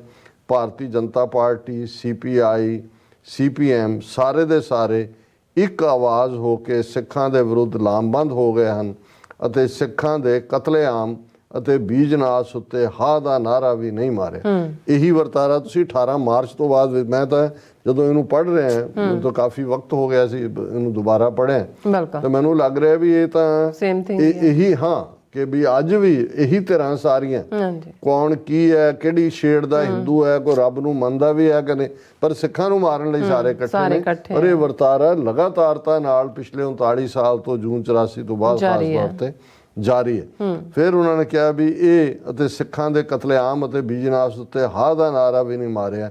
Bharatiya Janata party, CPI, CPM, ਸਾਰੇ ਦੇ ਸਾਰੇ ਇੱਕ ਆਵਾਜ਼ ਹੋ ਕੇ ਸਿੱਖਾਂ ਦੇ ਵਿਰੁੱਧ ਲਾਮਬੰਦ ਹੋ ਗਏ ਹਨ ਅਤੇ ਸਿੱਖਾਂ ਦੇ ਕਤਲੇਆਮ ਅਤੇ ਬੀਜਨਾਸ਼ ਉੱਤੇ ਹਾਂ ਦਾ ਨਾਰਾ ਵੀ ਨਹੀਂ ਮਾਰਿਆ। ਇਹੀ ਵਰਤਾਰਾ ਤੁਸੀਂ 18 ਮਾਰਚ ਤੋਂ ਬਾਅਦ, ਮੈਂ ਤਾਂ ਜਦੋਂ ਇਹਨੂੰ ਪੜ੍ਹ ਰਿਹਾ ਮੈਨੂੰ ਤਾਂ ਕਾਫੀ ਵਕਤ ਹੋ ਗਿਆ ਸੀ ਇਹਨੂੰ ਦੁਬਾਰਾ ਪੜ੍ਹਿਆ, ਤਾਂ ਮੈਨੂੰ ਲੱਗ ਰਿਹਾ ਵੀ ਇਹ ਤਾਂ ਇਹੀ ਹਾਂ ਕਿ ਵੀ ਅੱਜ ਵੀ ਇਹੀ ਤਰ੍ਹਾਂ ਸਾਰੀਆਂ, ਕੌਣ ਕੀ ਹੈ, ਕਿਹੜੀ ਸ਼ੇਡ ਦਾ ਹਿੰਦੂ ਹੈ, ਕੋਈ ਰੱਬ ਨੂੰ ਮੰਨਦਾ ਵੀ ਹੈ ਕਿ ਨਹੀਂ, ਪਰ ਸਿੱਖਾਂ ਨੂੰ ਮਾਰਨ ਲਈ ਸਾਰੇ ਇਕੱਠੇ ਨੇ। ਔਰ ਇਹ ਵਰਤਾਰਾ ਲਗਾਤਾਰਤਾ ਨਾਲ ਪਿਛਲੇ 39 ਸਾਲ ਤੋਂ ਜੂਨ 84 ਤੋਂ ਬਾਅਦ ਖਾਸ ਤੌਰ ਤੇ ਜਾਰੀ ਹੈ। ਫਿਰ ਉਹਨਾਂ ਨੇ ਕਿਹਾ ਵੀ ਇਹ ਅਤੇ ਸਿੱਖਾਂ ਦੇ ਕਤਲੇਆਮ ਅਤੇ ਬੀਜਨਾਸ਼ ਉੱਤੇ ਹਾਂ ਦਾ ਨਾਰਾ ਵੀ ਨਹੀਂ ਮਾਰਿਆ।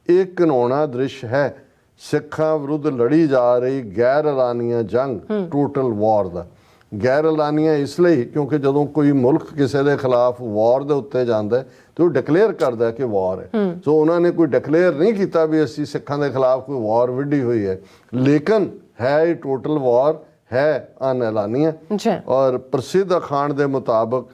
ਇਹ ਘਿਨਾਉਣਾ ਦ੍ਰਿਸ਼ ਹੈ ਸਿੱਖਾਂ ਵਿਰੁੱਧ ਲੜੀ ਜਾ ਰਹੀ ਗੈਰ ਐਲਾਨੀਆ ਜੰਗ, ਟੋਟਲ ਵਾਰ ਦਾ। ਗੈਰ ਐਲਾਨੀਆ ਇਸ ਲਈ ਕਿਉਂਕਿ ਜਦੋਂ ਕੋਈ ਮੁਲਕ ਕਿਸੇ ਦੇ ਖਿਲਾਫ ਵਾਰ ਦੇ ਉੱਤੇ ਜਾਂਦਾ ਤੇ ਉਹ ਡਿਕਲੇਅਰ ਕਰਦਾ ਕਿ ਵਾਰ ਹੈ। ਸੋ ਉਹਨਾਂ ਨੇ ਕੋਈ ਡਿਕਲੇਅਰ ਨਹੀਂ ਕੀਤਾ ਵੀ ਅਸੀਂ ਸਿੱਖਾਂ ਦੇ ਖਿਲਾਫ ਕੋਈ ਵਾਰ ਵਿੱਢੀ ਹੋਈ ਹੈ, ਲੇਕਿਨ ਹੈ ਇਹ ਟੋਟਲ ਵਾਰ ਹੈ ਅਨਐਲਾਨੀਆ। ਔਰ ਪ੍ਰਸਿੱਧ ਅਖਾਣ ਦੇ ਮੁਤਾਬਕ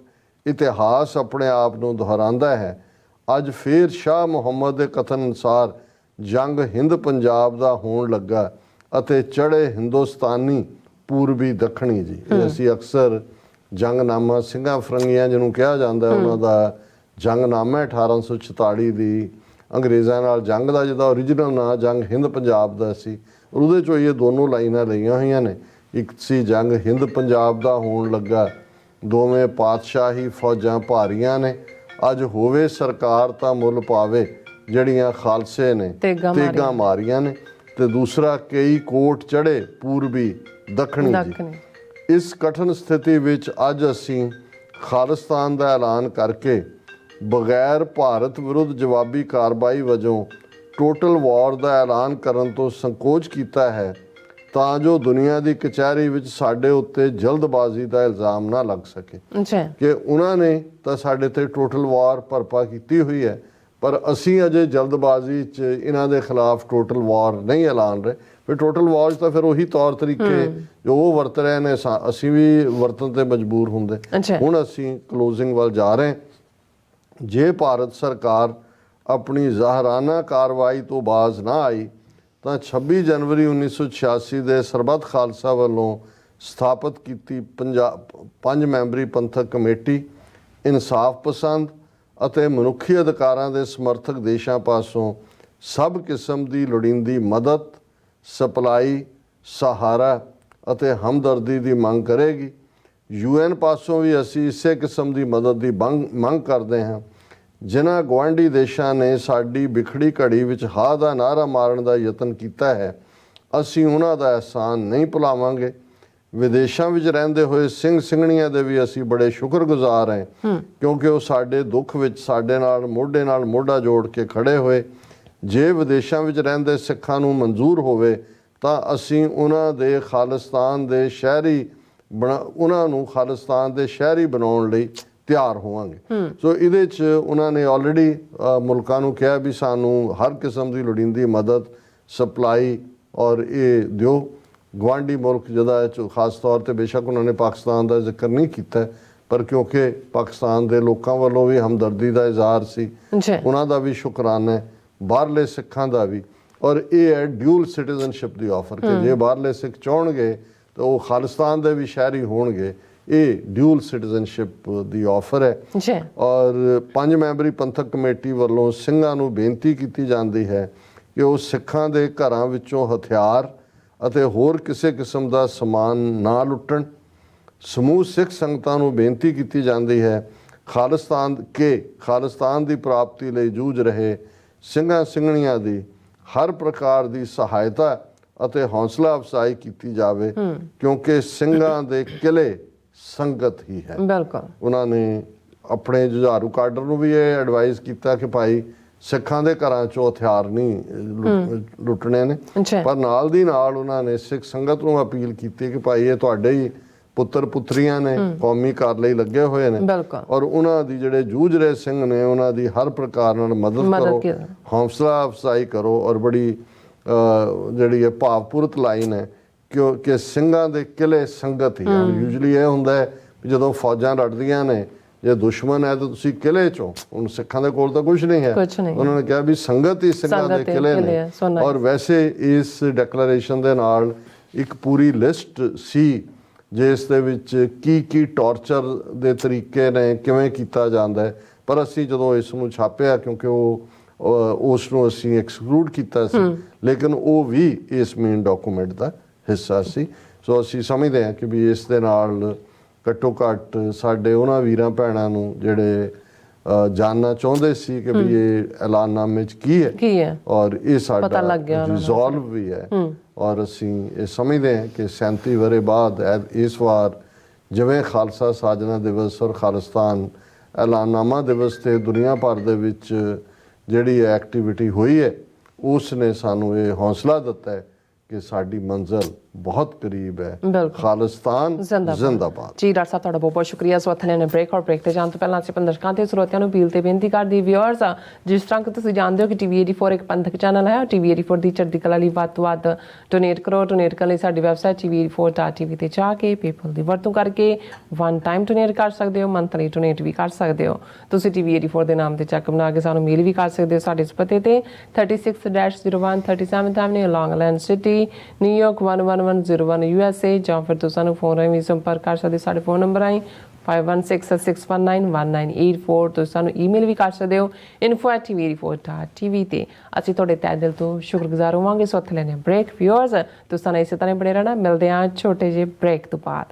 ਇਤਿਹਾਸ ਆਪਣੇ ਆਪ ਨੂੰ ਦੁਹਰਾਉਂਦਾ ਹੈ। ਅੱਜ ਫੇਰ ਸ਼ਾਹ ਮੁਹੰਮਦ ਦੇ ਕਥਨ ਅਨੁਸਾਰ ਜੰਗ ਹਿੰਦ ਪੰਜਾਬ ਦਾ ਹੋਣ ਲੱਗਾ ਅਤੇ ਚੜ੍ਹੇ ਹਿੰਦੁਸਤਾਨੀ ਪੂਰਬੀ ਦੱਖਣੀ ਜੀ। ਇਹ ਅਸੀਂ ਅਕਸਰ ਜੰਗਨਾਮਾ ਸਿੰਘਾਂ ਫਰੰਗੀਆਂ ਜਿਹਨੂੰ ਕਿਹਾ ਜਾਂਦਾ, ਉਹਨਾਂ ਦਾ ਜੰਗਨਾਮਾ 1846 ਦੀ ਅੰਗਰੇਜ਼ਾਂ ਨਾਲ ਜੰਗ ਦਾ, ਜਿਹਦਾ ਓਰੀਜਨਲ ਨਾਂ ਜੰਗ ਹਿੰਦ ਪੰਜਾਬ ਦਾ ਸੀ। ਉਹਦੇ 'ਚੋਂ ਇਹ ਦੋਨੋਂ ਲਾਈਨਾਂ ਲਈਆਂ ਹੋਈਆਂ ਨੇ। ਇੱਕ ਸੀ ਜੰਗ ਹਿੰਦ ਪੰਜਾਬ ਦਾ ਹੋਣ ਲੱਗਾ, ਦੋਵੇਂ ਪਾਤਸ਼ਾਹੀ ਫੌਜਾਂ ਭਾਰੀਆਂ ਨੇ, ਅੱਜ ਹੋਵੇ ਸਰਕਾਰ ਤਾਂ ਮੁੱਲ ਪਾਵੇ, ਜਿਹੜੀਆਂ ਖਾਲਸੇ ਨੇ ਤੇਗਾਂ ਮਾਰੀਆਂ ਨੇ। ਤੇ ਦੂਸਰਾ ਕਈ ਕੋਟ ਚੜ੍ਹੇ ਪੂਰਬੀ ਦੱਖਣੀ ਜੀ। ਇਸ ਕਠਨ ਸਥਿਤੀ ਵਿੱਚ ਅੱਜ ਅਸੀਂ ਖਾਲਿਸਤਾਨ ਦਾ ਐਲਾਨ ਕਰਕੇ ਬਗੈਰ ਭਾਰਤ ਵਿਰੁੱਧ ਜਵਾਬੀ ਕਾਰਵਾਈ ਵਜੋਂ ਟੋਟਲ ਵਾਰ ਦਾ ਐਲਾਨ ਕਰਨ ਤੋਂ ਸੰਕੋਚ ਕੀਤਾ ਹੈ ਤਾਂ ਜੋ ਦੁਨੀਆ ਦੀ ਕਚਹਿਰੀ ਵਿੱਚ ਸਾਡੇ ਉੱਤੇ ਜਲਦਬਾਜ਼ੀ ਦਾ ਇਲਜ਼ਾਮ ਨਾ ਲੱਗ ਸਕੇ ਕਿ ਉਹਨਾਂ ਨੇ ਤਾਂ ਸਾਡੇ ਤੇ ਟੋਟਲ ਵਾਰ ਭਰਪਾ ਕੀਤੀ ਹੋਈ ਹੈ, ਪਰ ਅਸੀਂ ਅਜੇ ਜਲਦਬਾਜ਼ੀ 'ਚ ਇਹਨਾਂ ਦੇ ਖਿਲਾਫ ਟੋਟਲ ਵਾਰ ਨਹੀਂ ਐਲਾਨ ਰਹੇ। ਫਿਰ ਟੋਟਲ ਵਾਰ ਤਾਂ ਫਿਰ ਉਹੀ ਤੌਰ ਤਰੀਕੇ ਜੋ ਉਹ ਵਰਤ ਰਹੇ ਨੇ ਅਸੀਂ ਵੀ ਵਰਤਣ ਤੇ ਮਜਬੂਰ ਹੁੰਦੇ। ਹੁਣ ਅਸੀਂ ਕਲੋਜ਼ਿੰਗ ਵੱਲ ਜਾ ਰਹੇ। ਜੇ ਭਾਰਤ ਸਰਕਾਰ ਆਪਣੀ ਜ਼ਾਹਰਾਨਾ ਕਾਰਵਾਈ ਤੋਂ ਬਾਜ਼ ਨਾ ਆਈ ਤਾਂ 26 ਜਨਵਰੀ 1986 ਦੇ ਸਰਬੱਤ ਖਾਲਸਾ ਵੱਲੋਂ ਸਥਾਪਿਤ ਕੀਤੀ 5 ਮੈਂਬਰੀ ਪੰਥਕ ਕਮੇਟੀ ਇਨਸਾਫ ਪਸੰਦ ਅਤੇ ਮਨੁੱਖੀ ਅਧਿਕਾਰਾਂ ਦੇ ਸਮਰਥਕ ਦੇਸ਼ਾਂ ਪਾਸੋਂ ਸਭ ਕਿਸਮ ਦੀ ਲੋੜੀਂਦੀ ਮਦਦ, ਸਪਲਾਈ, ਸਹਾਰਾ ਅਤੇ ਹਮਦਰਦੀ ਦੀ ਮੰਗ ਕਰੇਗੀ। UN ਪਾਸੋਂ ਵੀ ਅਸੀਂ ਇਸੇ ਕਿਸਮ ਦੀ ਮਦਦ ਦੀ ਮੰਗ ਕਰਦੇ ਹਾਂ। ਜਿਨ੍ਹਾਂ ਗੁਆਂਢੀ ਦੇਸ਼ਾਂ ਨੇ ਸਾਡੀ ਵਿਖੜੀ ਘੜੀ ਵਿੱਚ ਹਾਂ ਦਾ ਨਾਅਰਾ ਮਾਰਨ ਦਾ ਯਤਨ ਕੀਤਾ ਹੈ, ਅਸੀਂ ਉਹਨਾਂ ਦਾ ਅਹਿਸਾਨ ਨਹੀਂ ਭੁਲਾਵਾਂਗੇ। ਵਿਦੇਸ਼ਾਂ ਵਿੱਚ ਰਹਿੰਦੇ ਹੋਏ ਸਿੰਘ ਸਿੰਘਣੀਆਂ ਦੇ ਵੀ ਅਸੀਂ ਬੜੇ ਸ਼ੁਕਰਗੁਜ਼ਾਰ ਹਾਂ ਕਿਉਂਕਿ ਉਹ ਸਾਡੇ ਦੁੱਖ ਵਿੱਚ ਸਾਡੇ ਨਾਲ ਮੋਢਾ ਜੋੜ ਕੇ ਖੜੇ ਹੋਏ। ਜੇ ਵਿਦੇਸ਼ਾਂ ਵਿੱਚ ਰਹਿੰਦੇ ਸਿੱਖਾਂ ਨੂੰ ਮਨਜ਼ੂਰ ਹੋਵੇ ਤਾਂ ਅਸੀਂ ਉਹਨਾਂ ਨੂੰ ਖਾਲਿਸਤਾਨ ਦੇ ਸ਼ਹਿਰੀ ਬਣਾਉਣ ਲਈ ਤਿਆਰ ਹੋਵਾਂਗੇ। ਸੋ ਇਹਦੇ 'ਚ ਉਹਨਾਂ ਨੇ ਆਲਰੇਡੀ ਮੁਲਕਾਂ ਨੂੰ ਕਿਹਾ ਵੀ ਸਾਨੂੰ ਹਰ ਕਿਸਮ ਦੀ ਲੋੜੀਂਦੀ ਮਦਦ, ਸਪਲਾਈ ਔਰ ਇਹ ਦਿਓ। ਗੁਆਂਢੀ ਮੁਲਕ ਜਿਹਦਾ ਖਾਸ ਤੌਰ 'ਤੇ ਬੇਸ਼ੱਕ ਉਹਨਾਂ ਨੇ ਪਾਕਿਸਤਾਨ ਦਾ ਜ਼ਿਕਰ ਨਹੀਂ ਕੀਤਾ, ਪਰ ਕਿਉਂਕਿ ਪਾਕਿਸਤਾਨ ਦੇ ਲੋਕਾਂ ਵੱਲੋਂ ਵੀ ਹਮਦਰਦੀ ਦਾ ਇਜ਼ਹਾਰ ਸੀ, ਉਹਨਾਂ ਦਾ ਵੀ ਸ਼ੁਕਰਾਨਾ ਹੈ। ਬਾਹਰਲੇ ਸਿੱਖਾਂ ਦਾ ਵੀ। ਔਰ ਇਹ ਹੈ ਡਿਊਲ ਸਿਟੀਜ਼ਨਸ਼ਿਪ ਦੀ ਆਫਰ ਕਿ ਜੇ ਬਾਹਰਲੇ ਸਿੱਖ ਚਾਹਣਗੇ ਤਾਂ ਉਹ ਖਾਲਿਸਤਾਨ ਦੇ ਵੀ ਸ਼ਹਿਰੀ ਹੋਣਗੇ। ਇਹ ਡਿਊਲ ਸਿਟੀਜ਼ਨਸ਼ਿਪ ਦੀ ਆਫਰ ਹੈ। ਜੀ। ਔਰ 5 ਮੈਂਬਰੀ ਪੰਥਕ ਕਮੇਟੀ ਵੱਲੋਂ ਸਿੰਘਾਂ ਨੂੰ ਬੇਨਤੀ ਕੀਤੀ ਜਾਂਦੀ ਹੈ ਕਿ ਉਹ ਸਿੱਖਾਂ ਦੇ ਘਰਾਂ ਵਿੱਚੋਂ ਹਥਿਆਰ ਅਤੇ ਹੋਰ ਕਿਸੇ ਕਿਸਮ ਦਾ ਸਮਾਨ ਨਾ ਲੁੱਟਣ। ਸਮੂਹ ਸਿੱਖ ਸੰਗਤਾਂ ਨੂੰ ਬੇਨਤੀ ਕੀਤੀ ਜਾਂਦੀ ਹੈ ਖਾਲਿਸਤਾਨ ਦੀ ਪ੍ਰਾਪਤੀ ਲਈ ਜੂਝ ਰਹੇ ਸਿੰਘਾਂ ਸਿੰਘਣੀਆਂ ਦੀ ਹਰ ਪ੍ਰਕਾਰ ਦੀ ਸਹਾਇਤਾ ਅਤੇ ਹੌਸਲਾ ਅਫਜ਼ਾਈ ਕੀਤੀ ਜਾਵੇ ਕਿਉਂਕਿ ਸਿੰਘਾਂ ਦੇ ਕਿਲੇ ਸੰਗਤ ਹੀ ਹੈ। ਬਿਲਕੁਲ। ਉਹਨਾਂ ਨੇ ਆਪਣੇ ਜੁਝਾਰੂ ਕਾਡਰ ਨੂੰ ਵੀ ਇਹ ਐਡਵਾਈਸ ਕੀਤਾ ਕਿ ਭਾਈ ਸਿੱਖਾਂ ਦੇ ਘਰਾਂ ਚੋਂ ਹਥਿਆਰ ਨਹੀਂ ਲੁੱਟਣੇ ਨੇ। ਪਰ ਨਾਲ ਦੀ ਨਾਲ ਉਹਨਾਂ ਨੇ ਸਿੱਖ ਸੰਗਤ ਨੂੰ ਅਪੀਲ ਕੀਤੀ ਕਿ ਭਾਈ ਇਹ ਤੁਹਾਡੇ ਹੀ ਪੁੱਤਰ ਪੁੱਤਰੀਆਂ ਨੇ, ਕੌਮੀ ਘਰ ਲਈ ਲੱਗੇ ਹੋਏ ਨੇ ਔਰ ਉਹਨਾਂ ਦੀ ਜਿਹੜੇ ਜੂਝ ਰਹੇ ਸਿੰਘ ਨੇ ਉਹਨਾਂ ਦੀ ਹਰ ਪ੍ਰਕਾਰ ਨਾਲ ਮਦਦ ਕਰੋ, ਹੌਸਲਾ ਅਫਜ਼ਾਈ ਕਰੋ। ਔਰ ਬੜੀ ਜਿਹੜੀ ਹੈ ਭਾਵਪੂਰਤ ਲਾਈਨ ਹੈ ਕਿਉਂਕਿ ਸਿੰਘਾਂ ਦੇ ਕਿਲੇ ਸੰਗਤ ਹੀ ਹਨ। ਯੂਜਲੀ ਇਹ ਹੁੰਦਾ ਹੈ ਜਦੋਂ ਫੌਜਾਂ ਲੜਦੀਆਂ ਨੇ ਜੇ ਦੁਸ਼ਮਣ ਹੈ ਤਾਂ ਤੁਸੀਂ ਕਿਲੇ ਚੋਂ, ਹੁਣ ਸਿੱਖਾਂ ਦੇ ਕੋਲ ਤਾਂ ਕੁਝ ਨਹੀਂ ਹੈ, ਉਹਨਾਂ ਨੇ ਕਿਹਾ ਵੀ ਸੰਗਤ ਹੀ ਸਿੰਘਾਂ ਦੇ ਕਿਲੇ ਨੇ। ਔਰ ਵੈਸੇ ਇਸ ਡੈਕਲੇਰੇਸ਼ਨ ਦੇ ਨਾਲ ਇੱਕ ਪੂਰੀ ਲਿਸਟ ਸੀ ਜਿਸ ਦੇ ਵਿੱਚ ਕੀ ਟੌਰਚਰ ਦੇ ਤਰੀਕੇ ਨੇ, ਕਿਵੇਂ ਕੀਤਾ ਜਾਂਦਾ ਹੈ। ਪਰ ਅਸੀਂ ਜਦੋਂ ਇਸ ਨੂੰ ਛਾਪਿਆ ਕਿਉਂਕਿ ਉਸ ਨੂੰ ਅਸੀਂ ਐਕਸਕਲੂਡ ਕੀਤਾ ਸੀ, ਲੇਕਿਨ ਉਹ ਵੀ ਇਸ ਮੇਨ ਡਾਕੂਮੈਂਟ ਦਾ ਹਿੱਸਾ ਸੀ। ਸੋ ਅਸੀਂ ਸਮਝਦੇ ਹਾਂ ਕਿ ਵੀ ਇਸ ਦੇ ਨਾਲ ਘੱਟੋ ਘੱਟ ਸਾਡੇ ਉਹਨਾਂ ਵੀਰਾਂ ਭੈਣਾਂ ਨੂੰ ਜਿਹੜੇ ਜਾਣਨਾ ਚਾਹੁੰਦੇ ਸੀ ਕਿ ਵੀ ਇਹ ਐਲਾਨਨਾਮੇ 'ਚ ਕੀ ਹੈ ਔਰ ਇਹ ਸਾਡਾ ਰਿਜ਼ੋਲਵ ਵੀ ਹੈ। ਔਰ ਅਸੀਂ ਇਹ ਸਮਝਦੇ ਹਾਂ ਕਿ 37 ਵਰ੍ਹੇ ਬਾਅਦ ਇਸ ਵਾਰ ਜਿਵੇਂ ਖਾਲਸਾ ਸਾਜਨਾ ਦਿਵਸ ਔਰ ਖਾਲਿਸਤਾਨ ਐਲਾਨਨਾਮਾ ਦਿਵਸ ਤੇ ਦੁਨੀਆ ਭਰ ਦੇ ਵਿੱਚ ਜਿਹੜੀ ਐਕਟੀਵਿਟੀ ਹੋਈ ਹੈ ਉਸ ਨੇ ਸਾਨੂੰ ਇਹ ਹੌਸਲਾ ਦਿੱਤਾ ਹੈ ਕਿ ਸਾਡੀ ਮੰਜ਼ਿਲ ਬਹੁਤ ਕਰੀਬ ਹੈ। ਖਾਲਿਸਤਾਨ ਜ਼ਿੰਦਾਬਾਦ। ਜੀ ਡਾਕਟਰ ਸਾਹਿਬ ਤੁਹਾਡਾ ਬਹੁਤ ਬਹੁਤ ਸ਼ੁਕਰੀਆ। ਸੋ ਅਥਲੇ ਨੇ ਬ੍ਰੇਕ ਤੇ ਜਾਣ ਤੋਂ ਪਹਿਲਾਂ ਅਸੀਂ ਆਪਣੇ ਦਰਸ਼ਕਾਂ ਤੇ ਸਰੋਤਿਆਂ ਨੂੰ ਅਪੀਲ ਤੇ ਬੇਨਤੀ ਕਰਦੀ ਵਿਊਅਰਸ, ਜਿਸ ਤਰ੍ਹਾਂ ਕਿ ਤੁਸੀਂ ਜਾਣਦੇ ਹੋ ਕਿ ਟੀਵੀ 84 ਇੱਕ ਪੰਥਕ ਚੈਨਲ ਹੈ। ਟੀਵੀ 84 ਦੀ ਚੜ੍ਹਦੀ ਕਲਾ ਲਈ ਵੱਧ ਤੋਂ ਵੱਧ ਡੋਨੇਟ ਕਰੋ। ਡੋਨੇਟ ਕਰਨ ਲਈ ਸਾਡੀ ਵੈਬਸਾਈਟ tv84.tv ਤੇ ਜਾ ਕੇ ਪੇਪਲ ਦੀ ਵਰਤੋਂ ਕਰਕੇ ਵਨ ਟਾਈਮ ਡੋਨੇਟ ਕਰ ਸਕਦੇ ਹੋ, ਮੰਥਲੀ ਡੋਨੇਟ ਵੀ ਕਰ ਸਕਦੇ ਹੋ। ਤੁਸੀਂ ਟੀਵੀ 84 ਦੇ ਨਾਮ ਤੇ ਚੈੱਕ ਬਣਾ ਕੇ ਸਾਨੂੰ ਮੇਲ ਵੀ ਕਰ ਸਕਦੇ ਹੋ ਸਾਡੇ ਇਸ ਪਤੇ ਤੇ 36-01 37th Avenue, Long Island City, New York 11101 USA। ਜਾਂ ਫਿਰ ਤੁਸੀਂ ਸਾਨੂੰ ਫੋਨ ਰਾਹੀਂ ਵੀ ਸੰਪਰਕ ਕਰ ਸਕਦੇ ਸਾਡੇ ਫੋਨ ਨੰਬਰ ਆਈ 5166191984। ਤੁਸੀਂ ਸਾਨੂੰ ਈਮੇਲ ਵੀ ਕਰ ਸਕਦੇ ਹੋ info@tv84.tv ਤੇ। ਅਸੀਂ ਤੁਹਾਡੇ ਤਹਿ ਦਿਲ ਤੋਂ ਸ਼ੁਕਰਗੁਜ਼ਾਰ ਹੋਵਾਂਗੇ। ਸੋ ਇੱਥੇ ਲੈਣੇ ਬ੍ਰੇਕ। ਵਿਊਅਰਸ ਤੁਸੀਂ ਸਾਨੂੰ ਇਸੇ ਤਰ੍ਹਾਂ ਬਣੇ ਰਹਿਣਾ। ਮਿਲਦੇ ਹਾਂ ਛੋਟੇ ਜਿਹੇ ਬ੍ਰੇਕ ਤੋਂ ਬਾਅਦ।